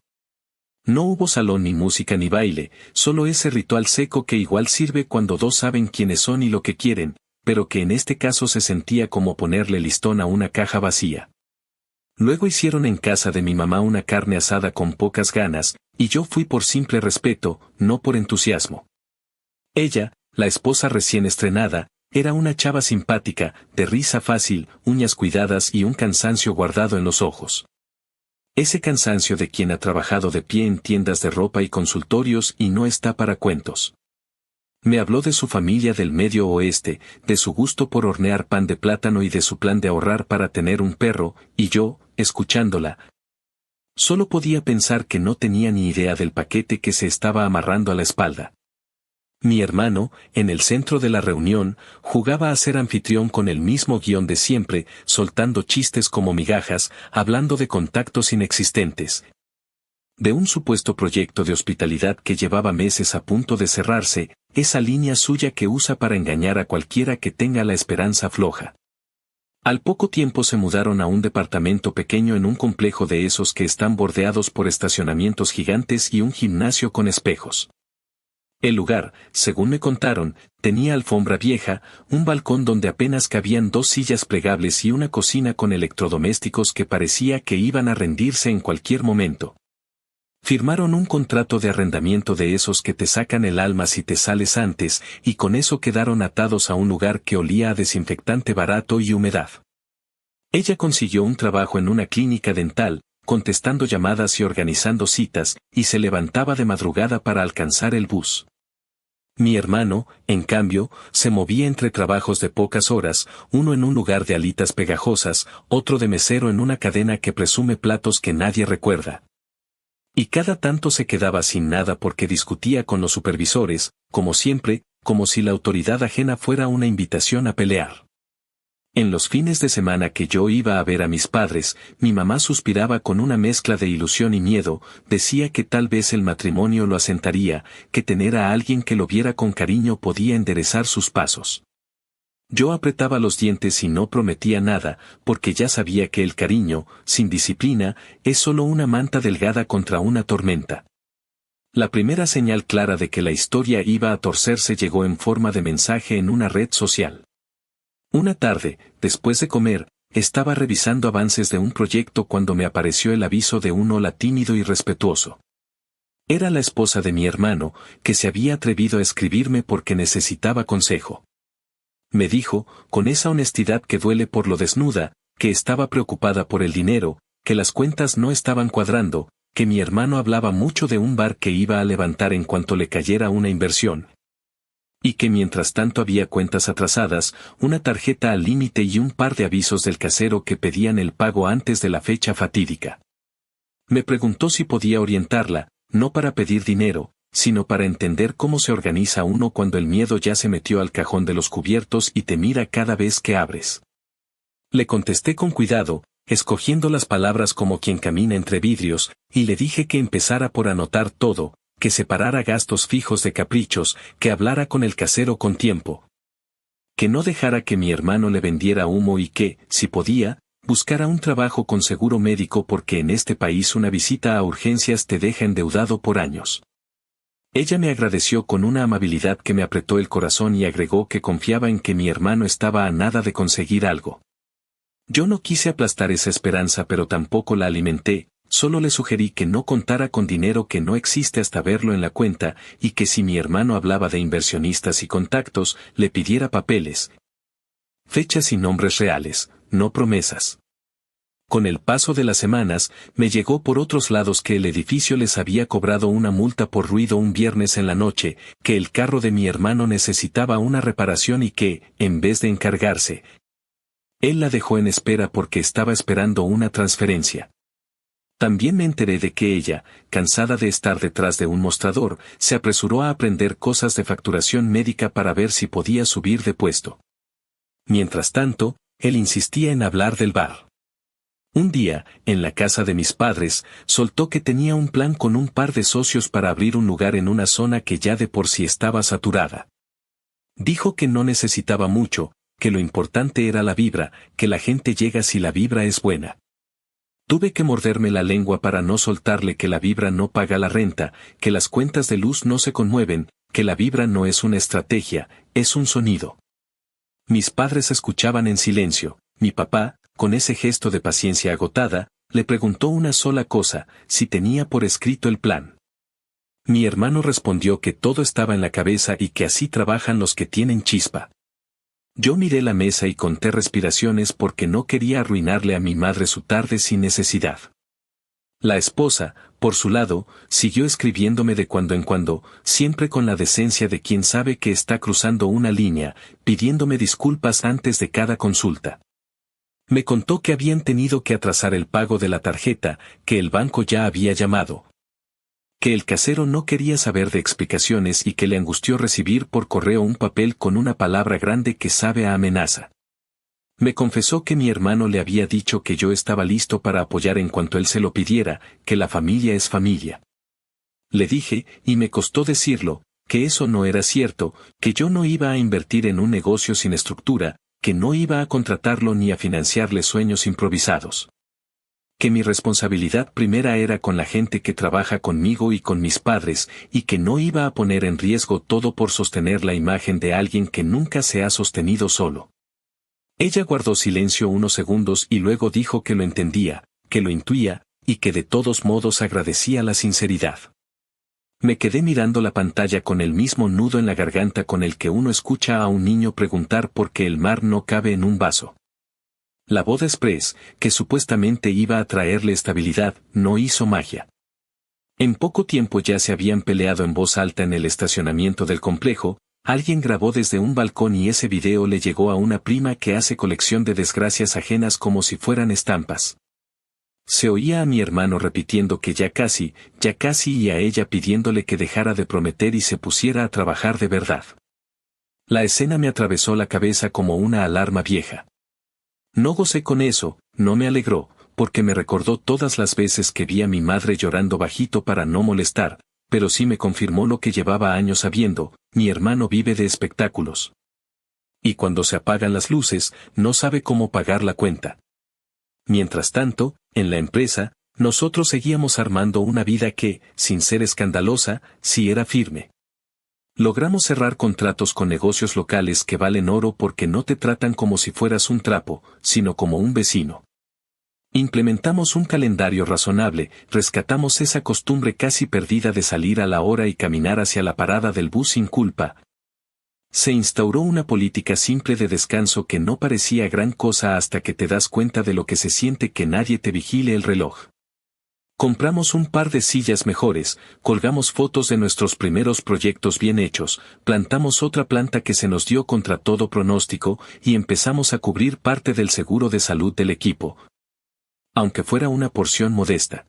No hubo salón ni música ni baile, solo ese ritual seco que igual sirve cuando dos saben quiénes son y lo que quieren, pero que en este caso se sentía como ponerle listón a una caja vacía. Luego hicieron en casa de mi mamá una carne asada con pocas ganas, y yo fui por simple respeto, no por entusiasmo. Ella, la esposa recién estrenada, era una chava simpática, de risa fácil, uñas cuidadas y un cansancio guardado en los ojos. Ese cansancio de quien ha trabajado de pie en tiendas de ropa y consultorios y no está para cuentos. Me habló de su familia del Medio Oeste, de su gusto por hornear pan de plátano y de su plan de ahorrar para tener un perro, y yo, escuchándola, solo podía pensar que no tenía ni idea del paquete que se estaba amarrando a la espalda. Mi hermano, en el centro de la reunión, jugaba a ser anfitrión con el mismo guión de siempre, soltando chistes como migajas, hablando de contactos inexistentes. De un supuesto proyecto de hospitalidad que llevaba meses a punto de cerrarse, esa línea suya que usa para engañar a cualquiera que tenga la esperanza floja. Al poco tiempo se mudaron a un departamento pequeño en un complejo de esos que están bordeados por estacionamientos gigantes y un gimnasio con espejos. El lugar, según me contaron, tenía alfombra vieja, un balcón donde apenas cabían 2 sillas plegables y una cocina con electrodomésticos que parecía que iban a rendirse en cualquier momento. Firmaron un contrato de arrendamiento de esos que te sacan el alma si te sales antes, y con eso quedaron atados a un lugar que olía a desinfectante barato y humedad. Ella consiguió un trabajo en una clínica dental, contestando llamadas y organizando citas, y se levantaba de madrugada para alcanzar el bus. Mi hermano, en cambio, se movía entre trabajos de pocas horas, uno en un lugar de alitas pegajosas, otro de mesero en una cadena que presume platos que nadie recuerda. Y cada tanto se quedaba sin nada porque discutía con los supervisores, como siempre, como si la autoridad ajena fuera una invitación a pelear. En los fines de semana que yo iba a ver a mis padres, mi mamá suspiraba con una mezcla de ilusión y miedo, decía que tal vez el matrimonio lo asentaría, que tener a alguien que lo viera con cariño podía enderezar sus pasos. Yo apretaba los dientes y no prometía nada, porque ya sabía que el cariño, sin disciplina, es solo una manta delgada contra una tormenta. La primera señal clara de que la historia iba a torcerse llegó en forma de mensaje en una red social. Una tarde, después de comer, estaba revisando avances de un proyecto cuando me apareció el aviso de un hola tímido y respetuoso. Era la esposa de mi hermano, que se había atrevido a escribirme porque necesitaba consejo. Me dijo, con esa honestidad que duele por lo desnuda, que estaba preocupada por el dinero, que las cuentas no estaban cuadrando, que mi hermano hablaba mucho de un bar que iba a levantar en cuanto le cayera una inversión. Y que mientras tanto había cuentas atrasadas, una tarjeta al límite y un par de avisos del casero que pedían el pago antes de la fecha fatídica. Me preguntó si podía orientarla, no para pedir dinero, sino para entender cómo se organiza uno cuando el miedo ya se metió al cajón de los cubiertos y te mira cada vez que abres. Le contesté con cuidado, escogiendo las palabras como quien camina entre vidrios, y le dije que empezara por anotar todo, que separara gastos fijos de caprichos, que hablara con el casero con tiempo. Que no dejara que mi hermano le vendiera humo y que, si podía, buscara un trabajo con seguro médico porque en este país una visita a urgencias te deja endeudado por años. Ella me agradeció con una amabilidad que me apretó el corazón y agregó que confiaba en que mi hermano estaba a nada de conseguir algo. Yo no quise aplastar esa esperanza, pero tampoco la alimenté. Solo le sugerí que no contara con dinero que no existe hasta verlo en la cuenta, y que si mi hermano hablaba de inversionistas y contactos, le pidiera papeles, fechas y nombres reales, no promesas. Con el paso de las semanas, me llegó por otros lados que el edificio les había cobrado una multa por ruido un viernes en la noche, que el carro de mi hermano necesitaba una reparación y que, en vez de encargarse, él la dejó en espera porque estaba esperando una transferencia. También me enteré de que ella, cansada de estar detrás de un mostrador, se apresuró a aprender cosas de facturación médica para ver si podía subir de puesto. Mientras tanto, él insistía en hablar del bar. Un día, en la casa de mis padres, soltó que tenía un plan con un par de socios para abrir un lugar en una zona que ya de por sí estaba saturada. Dijo que no necesitaba mucho, que lo importante era la vibra, que la gente llega si la vibra es buena. Tuve que morderme la lengua para no soltarle que la vibra no paga la renta, que las cuentas de luz no se conmueven, que la vibra no es una estrategia, es un sonido. Mis padres escuchaban en silencio. Mi papá, con ese gesto de paciencia agotada, le preguntó una sola cosa, si tenía por escrito el plan. Mi hermano respondió que todo estaba en la cabeza y que así trabajan los que tienen chispa. Yo miré la mesa y conté respiraciones porque no quería arruinarle a mi madre su tarde sin necesidad. La esposa, por su lado, siguió escribiéndome de cuando en cuando, siempre con la decencia de quien sabe que está cruzando una línea, pidiéndome disculpas antes de cada consulta. Me contó que habían tenido que atrasar el pago de la tarjeta, que el banco ya había llamado, que el casero no quería saber de explicaciones y que le angustió recibir por correo un papel con una palabra grande que sabe a amenaza. Me confesó que mi hermano le había dicho que yo estaba listo para apoyar en cuanto él se lo pidiera, que la familia es familia. Le dije, y me costó decirlo, que eso no era cierto, que yo no iba a invertir en un negocio sin estructura, que no iba a contratarlo ni a financiarle sueños improvisados. Que mi responsabilidad primera era con la gente que trabaja conmigo y con mis padres, y que no iba a poner en riesgo todo por sostener la imagen de alguien que nunca se ha sostenido solo. Ella guardó silencio unos segundos y luego dijo que lo entendía, que lo intuía, y que de todos modos agradecía la sinceridad. Me quedé mirando la pantalla con el mismo nudo en la garganta con el que uno escucha a un niño preguntar por qué el mar no cabe en un vaso. La boda express, que supuestamente iba a traerle estabilidad, no hizo magia. En poco tiempo ya se habían peleado en voz alta en el estacionamiento del complejo. Alguien grabó desde un balcón y ese video le llegó a una prima que hace colección de desgracias ajenas como si fueran estampas. Se oía a mi hermano repitiendo que ya casi, y a ella pidiéndole que dejara de prometer y se pusiera a trabajar de verdad. La escena me atravesó la cabeza como una alarma vieja. No gocé con eso, no me alegró, porque me recordó todas las veces que vi a mi madre llorando bajito para no molestar, pero sí me confirmó lo que llevaba años sabiendo, mi hermano vive de espectáculos. Y cuando se apagan las luces, no sabe cómo pagar la cuenta. Mientras tanto, en la empresa, nosotros seguíamos armando una vida que, sin ser escandalosa, sí era firme. Logramos cerrar contratos con negocios locales que valen oro porque no te tratan como si fueras un trapo, sino como un vecino. Implementamos un calendario razonable, rescatamos esa costumbre casi perdida de salir a la hora y caminar hacia la parada del bus sin culpa. Se instauró una política simple de descanso que no parecía gran cosa hasta que te das cuenta de lo que se siente que nadie te vigile el reloj. Compramos un par de sillas mejores, colgamos fotos de nuestros primeros proyectos bien hechos, plantamos otra planta que se nos dio contra todo pronóstico y empezamos a cubrir parte del seguro de salud del equipo, aunque fuera una porción modesta.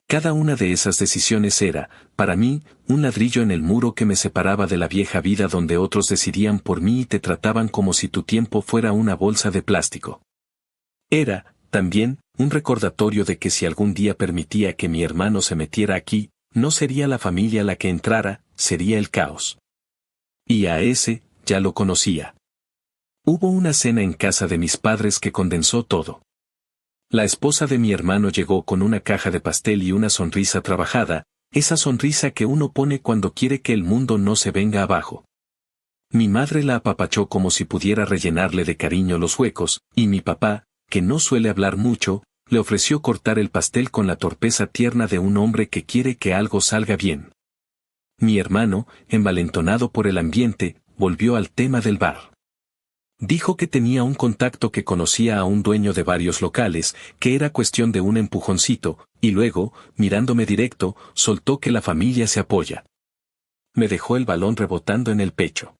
Cada una de esas decisiones era, para mí, un ladrillo en el muro que me separaba de la vieja vida donde otros decidían por mí y te trataban como si tu tiempo fuera una bolsa de plástico. Era, también, un recordatorio de que si algún día permitía que mi hermano se metiera aquí, no sería la familia la que entrara, sería el caos. Y a ese, ya lo conocía. Hubo una cena en casa de mis padres que condensó todo. La esposa de mi hermano llegó con una caja de pastel y una sonrisa trabajada, esa sonrisa que uno pone cuando quiere que el mundo no se venga abajo. Mi madre la apapachó como si pudiera rellenarle de cariño los huecos, y mi papá, que no suele hablar mucho, le ofreció cortar el pastel con la torpeza tierna de un hombre que quiere que algo salga bien. Mi hermano, envalentonado por el ambiente, volvió al tema del bar. Dijo que tenía un contacto que conocía a un dueño de varios locales, que era cuestión de un empujoncito, y luego, mirándome directo, soltó que la familia se apoya. Me dejó el balón rebotando en el pecho.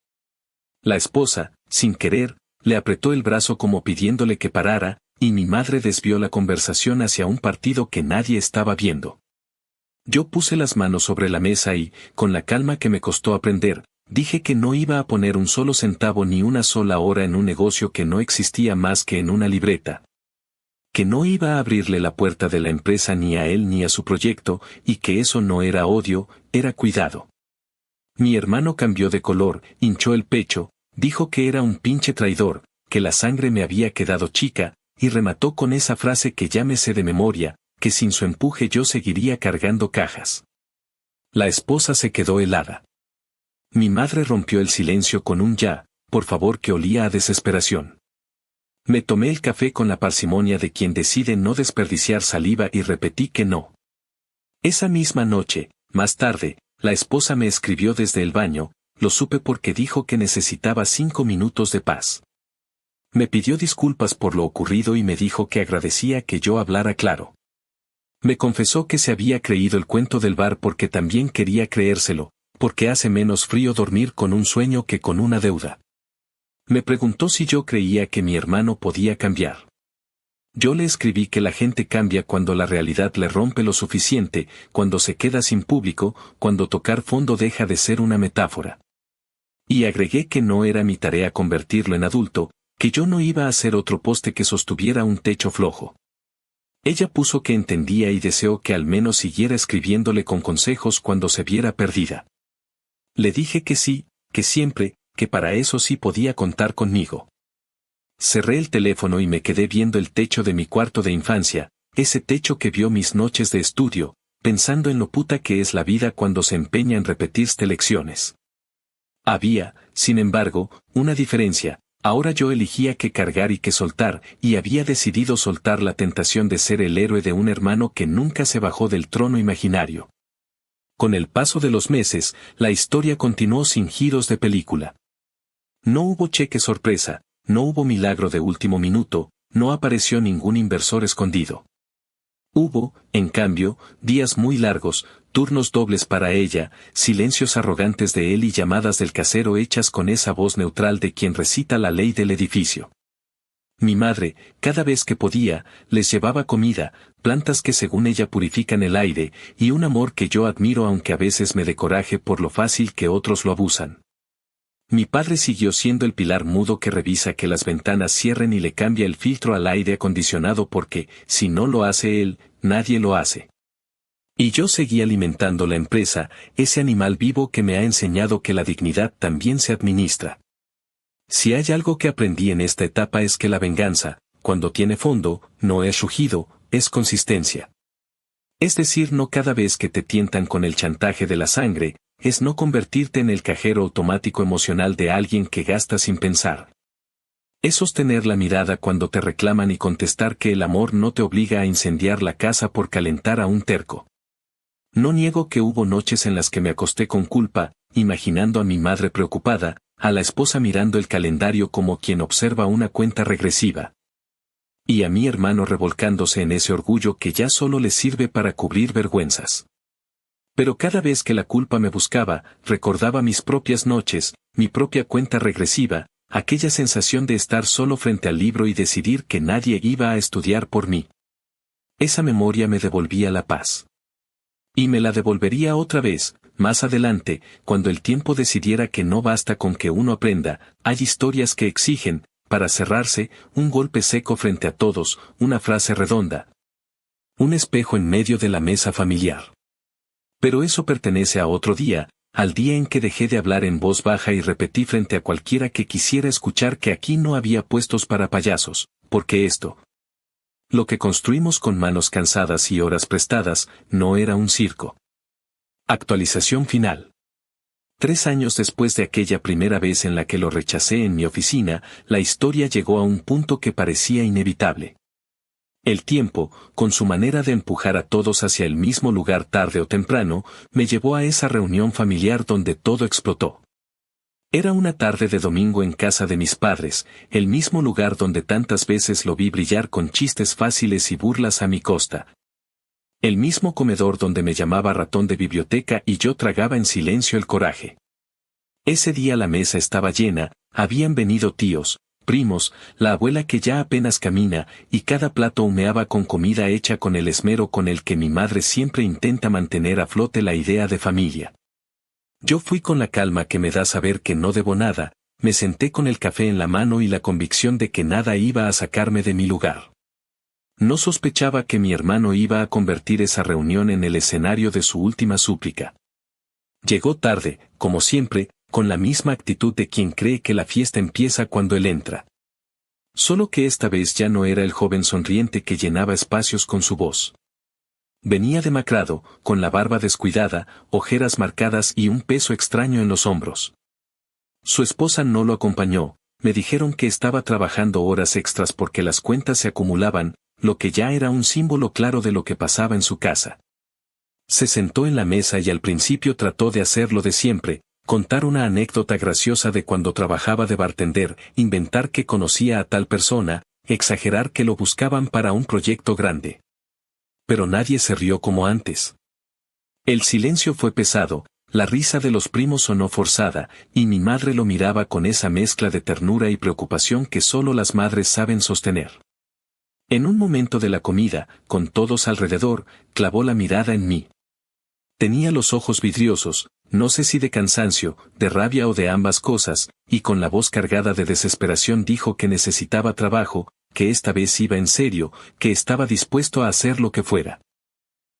La esposa, sin querer, le apretó el brazo como pidiéndole que parara, y mi madre desvió la conversación hacia un partido que nadie estaba viendo. Yo puse las manos sobre la mesa y, con la calma que me costó aprender, dije que no iba a poner un solo centavo ni una sola hora en un negocio que no existía más que en una libreta. Que no iba a abrirle la puerta de la empresa ni a él ni a su proyecto, y que eso no era odio, era cuidado. Mi hermano cambió de color, hinchó el pecho, dijo que era un pinche traidor, que la sangre me había quedado chica, y remató con esa frase que ya me sé de memoria, que sin su empuje yo seguiría cargando cajas. La esposa se quedó helada. Mi madre rompió el silencio con un ya, por favor, que olía a desesperación. Me tomé el café con la parsimonia de quien decide no desperdiciar saliva y repetí que no. Esa misma noche, más tarde, la esposa me escribió desde el baño, lo supe porque dijo que necesitaba 5 minutos de paz. Me pidió disculpas por lo ocurrido y me dijo que agradecía que yo hablara claro. Me confesó que se había creído el cuento del bar porque también quería creérselo, porque hace menos frío dormir con un sueño que con una deuda. Me preguntó si yo creía que mi hermano podía cambiar. Yo le escribí que la gente cambia cuando la realidad le rompe lo suficiente, cuando se queda sin público, cuando tocar fondo deja de ser una metáfora. Y agregué que no era mi tarea convertirlo en adulto, que yo no iba a hacer otro poste que sostuviera un techo flojo. Ella puso que entendía y deseó que al menos siguiera escribiéndole con consejos cuando se viera perdida. Le dije que sí, que siempre, que para eso sí podía contar conmigo. Cerré el teléfono y me quedé viendo el techo de mi cuarto de infancia, ese techo que vio mis noches de estudio, pensando en lo puta que es la vida cuando se empeña en repetirte lecciones. Había, sin embargo, una diferencia. Ahora yo elegía qué cargar y qué soltar, y había decidido soltar la tentación de ser el héroe de un hermano que nunca se bajó del trono imaginario. Con el paso de los meses, la historia continuó sin giros de película. No hubo cheque sorpresa, no hubo milagro de último minuto, no apareció ningún inversor escondido. Hubo, en cambio, días muy largos, turnos dobles para ella, silencios arrogantes de él y llamadas del casero hechas con esa voz neutral de quien recita la ley del edificio. Mi madre, cada vez que podía, les llevaba comida, plantas que según ella purifican el aire, y un amor que yo admiro aunque a veces me dé coraje por lo fácil que otros lo abusan. Mi padre siguió siendo el pilar mudo que revisa que las ventanas cierren y le cambia el filtro al aire acondicionado porque, si no lo hace él, nadie lo hace. Y yo seguí alimentando la empresa, ese animal vivo que me ha enseñado que la dignidad también se administra. Si hay algo que aprendí en esta etapa es que la venganza, cuando tiene fondo, no es rugido, es consistencia. Es decir, no cada vez que te tientan con el chantaje de la sangre, es no convertirte en el cajero automático emocional de alguien que gasta sin pensar. Es sostener la mirada cuando te reclaman y contestar que el amor no te obliga a incendiar la casa por calentar a un terco. No niego que hubo noches en las que me acosté con culpa, imaginando a mi madre preocupada, a la esposa mirando el calendario como quien observa una cuenta regresiva. Y a mi hermano revolcándose en ese orgullo que ya solo le sirve para cubrir vergüenzas. Pero cada vez que la culpa me buscaba, recordaba mis propias noches, mi propia cuenta regresiva, aquella sensación de estar solo frente al libro y decidir que nadie iba a estudiar por mí. Esa memoria me devolvía la paz. Y me la devolvería otra vez, más adelante, cuando el tiempo decidiera que no basta con que uno aprenda, hay historias que exigen, para cerrarse, un golpe seco frente a todos, una frase redonda. Un espejo en medio de la mesa familiar. Pero eso pertenece a otro día, al día en que dejé de hablar en voz baja y repetí frente a cualquiera que quisiera escuchar que aquí no había puestos para payasos, porque esto, lo que construimos con manos cansadas y horas prestadas, no era un circo. Actualización final. 3 años después de aquella primera vez en la que lo rechacé en mi oficina, la historia llegó a un punto que parecía inevitable. El tiempo, con su manera de empujar a todos hacia el mismo lugar tarde o temprano, me llevó a esa reunión familiar donde todo explotó. Era una tarde de domingo en casa de mis padres, el mismo lugar donde tantas veces lo vi brillar con chistes fáciles y burlas a mi costa. El mismo comedor donde me llamaba ratón de biblioteca y yo tragaba en silencio el coraje. Ese día la mesa estaba llena, habían venido tíos, primos, la abuela que ya apenas camina, y cada plato humeaba con comida hecha con el esmero con el que mi madre siempre intenta mantener a flote la idea de familia. Yo fui con la calma que me da saber que no debo nada, me senté con el café en la mano y la convicción de que nada iba a sacarme de mi lugar. No sospechaba que mi hermano iba a convertir esa reunión en el escenario de su última súplica. Llegó tarde, como siempre, con la misma actitud de quien cree que la fiesta empieza cuando él entra. Solo que esta vez ya no era el joven sonriente que llenaba espacios con su voz. Venía demacrado, con la barba descuidada, ojeras marcadas y un peso extraño en los hombros. Su esposa no lo acompañó, me dijeron que estaba trabajando horas extras porque las cuentas se acumulaban, lo que ya era un símbolo claro de lo que pasaba en su casa. Se sentó en la mesa y al principio trató de hacer lo de siempre, contar una anécdota graciosa de cuando trabajaba de bartender, inventar que conocía a tal persona, exagerar que lo buscaban para un proyecto grande. Pero nadie se rió como antes. El silencio fue pesado, la risa de los primos sonó forzada, y mi madre lo miraba con esa mezcla de ternura y preocupación que solo las madres saben sostener. En un momento de la comida, con todos alrededor, clavó la mirada en mí. Tenía los ojos vidriosos, no sé si de cansancio, de rabia o de ambas cosas, y con la voz cargada de desesperación dijo que necesitaba trabajo, que esta vez iba en serio, que estaba dispuesto a hacer lo que fuera.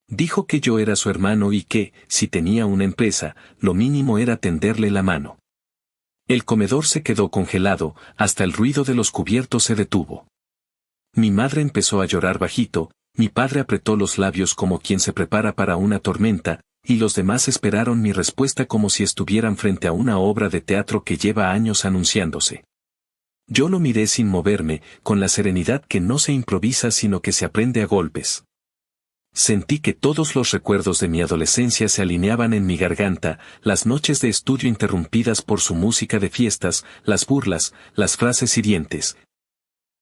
Dijo que yo era su hermano y que, si tenía una empresa, lo mínimo era tenderle la mano. El comedor se quedó congelado, hasta el ruido de los cubiertos se detuvo. Mi madre empezó a llorar bajito, mi padre apretó los labios como quien se prepara para una tormenta, y los demás esperaron mi respuesta como si estuvieran frente a una obra de teatro que lleva años anunciándose. Yo lo miré sin moverme, con la serenidad que no se improvisa sino que se aprende a golpes. Sentí que todos los recuerdos de mi adolescencia se alineaban en mi garganta, las noches de estudio interrumpidas por su música de fiestas, las burlas, las frases hirientes.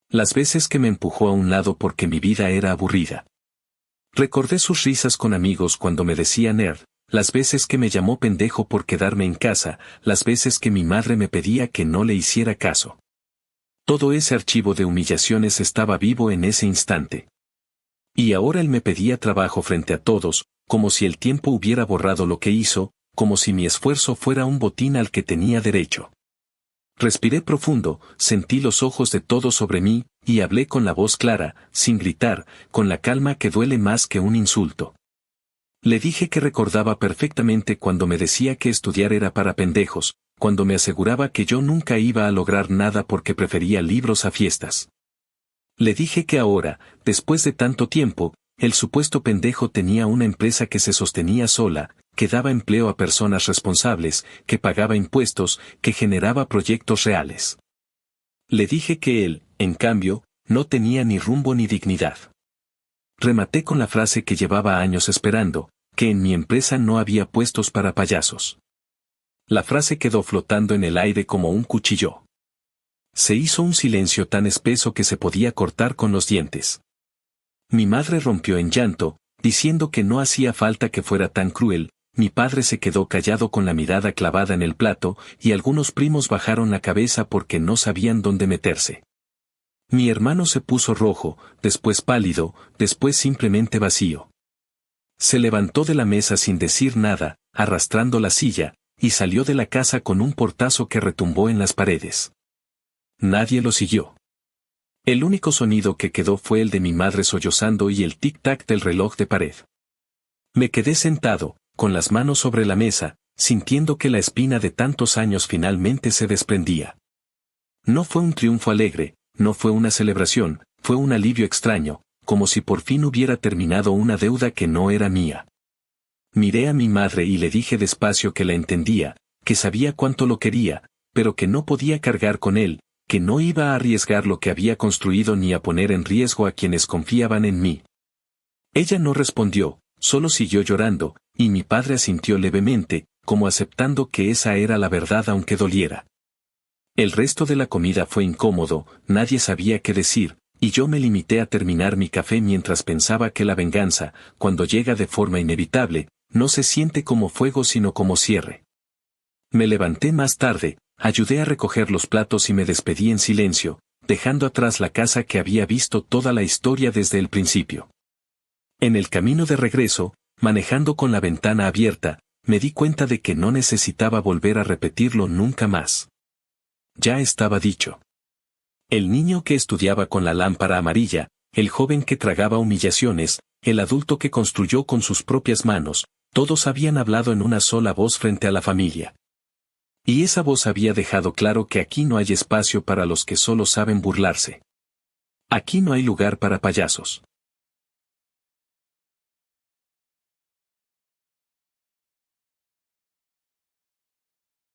Las veces que me empujó a un lado porque mi vida era aburrida. Recordé sus risas con amigos cuando me decía nerd, las veces que me llamó pendejo por quedarme en casa, las veces que mi madre me pedía que no le hiciera caso. Todo ese archivo de humillaciones estaba vivo en ese instante. Y ahora él me pedía trabajo frente a todos, como si el tiempo hubiera borrado lo que hizo, como si mi esfuerzo fuera un botín al que tenía derecho. Respiré profundo, sentí los ojos de todos sobre mí, y hablé con la voz clara, sin gritar, con la calma que duele más que un insulto. Le dije que recordaba perfectamente cuando me decía que estudiar era para pendejos, cuando me aseguraba que yo nunca iba a lograr nada porque prefería libros a fiestas. Le dije que ahora, después de tanto tiempo, el supuesto pendejo tenía una empresa que se sostenía sola, que daba empleo a personas responsables, que pagaba impuestos, que generaba proyectos reales. Le dije que él, en cambio, no tenía ni rumbo ni dignidad. Rematé con la frase que llevaba años esperando, que en mi empresa no había puestos para payasos. La frase quedó flotando en el aire como un cuchillo. Se hizo un silencio tan espeso que se podía cortar con los dientes. Mi madre rompió en llanto, diciendo que no hacía falta que fuera tan cruel. Mi padre se quedó callado con la mirada clavada en el plato, y algunos primos bajaron la cabeza porque no sabían dónde meterse. Mi hermano se puso rojo, después pálido, después simplemente vacío. Se levantó de la mesa sin decir nada, arrastrando la silla, y salió de la casa con un portazo que retumbó en las paredes. Nadie lo siguió. El único sonido que quedó fue el de mi madre sollozando y el tic-tac del reloj de pared. Me quedé sentado, con las manos sobre la mesa, sintiendo que la espina de tantos años finalmente se desprendía. No fue un triunfo alegre, no fue una celebración, fue un alivio extraño, como si por fin hubiera terminado una deuda que no era mía. Miré a mi madre y le dije despacio que la entendía, que sabía cuánto lo quería, pero que no podía cargar con él, que no iba a arriesgar lo que había construido ni a poner en riesgo a quienes confiaban en mí. Ella no respondió, solo siguió llorando, y mi padre asintió levemente, como aceptando que esa era la verdad aunque doliera. El resto de la comida fue incómodo, nadie sabía qué decir, y yo me limité a terminar mi café mientras pensaba que la venganza, cuando llega de forma inevitable, no se siente como fuego sino como cierre. Me levanté más tarde, ayudé a recoger los platos y me despedí en silencio, dejando atrás la casa que había visto toda la historia desde el principio. En el camino de regreso, manejando con la ventana abierta, me di cuenta de que no necesitaba volver a repetirlo nunca más. Ya estaba dicho. El niño que estudiaba con la lámpara amarilla, el joven que tragaba humillaciones, el adulto que construyó con sus propias manos, todos habían hablado en una sola voz frente a la familia. Y esa voz había dejado claro que aquí no hay espacio para los que solo saben burlarse. Aquí no hay lugar para payasos.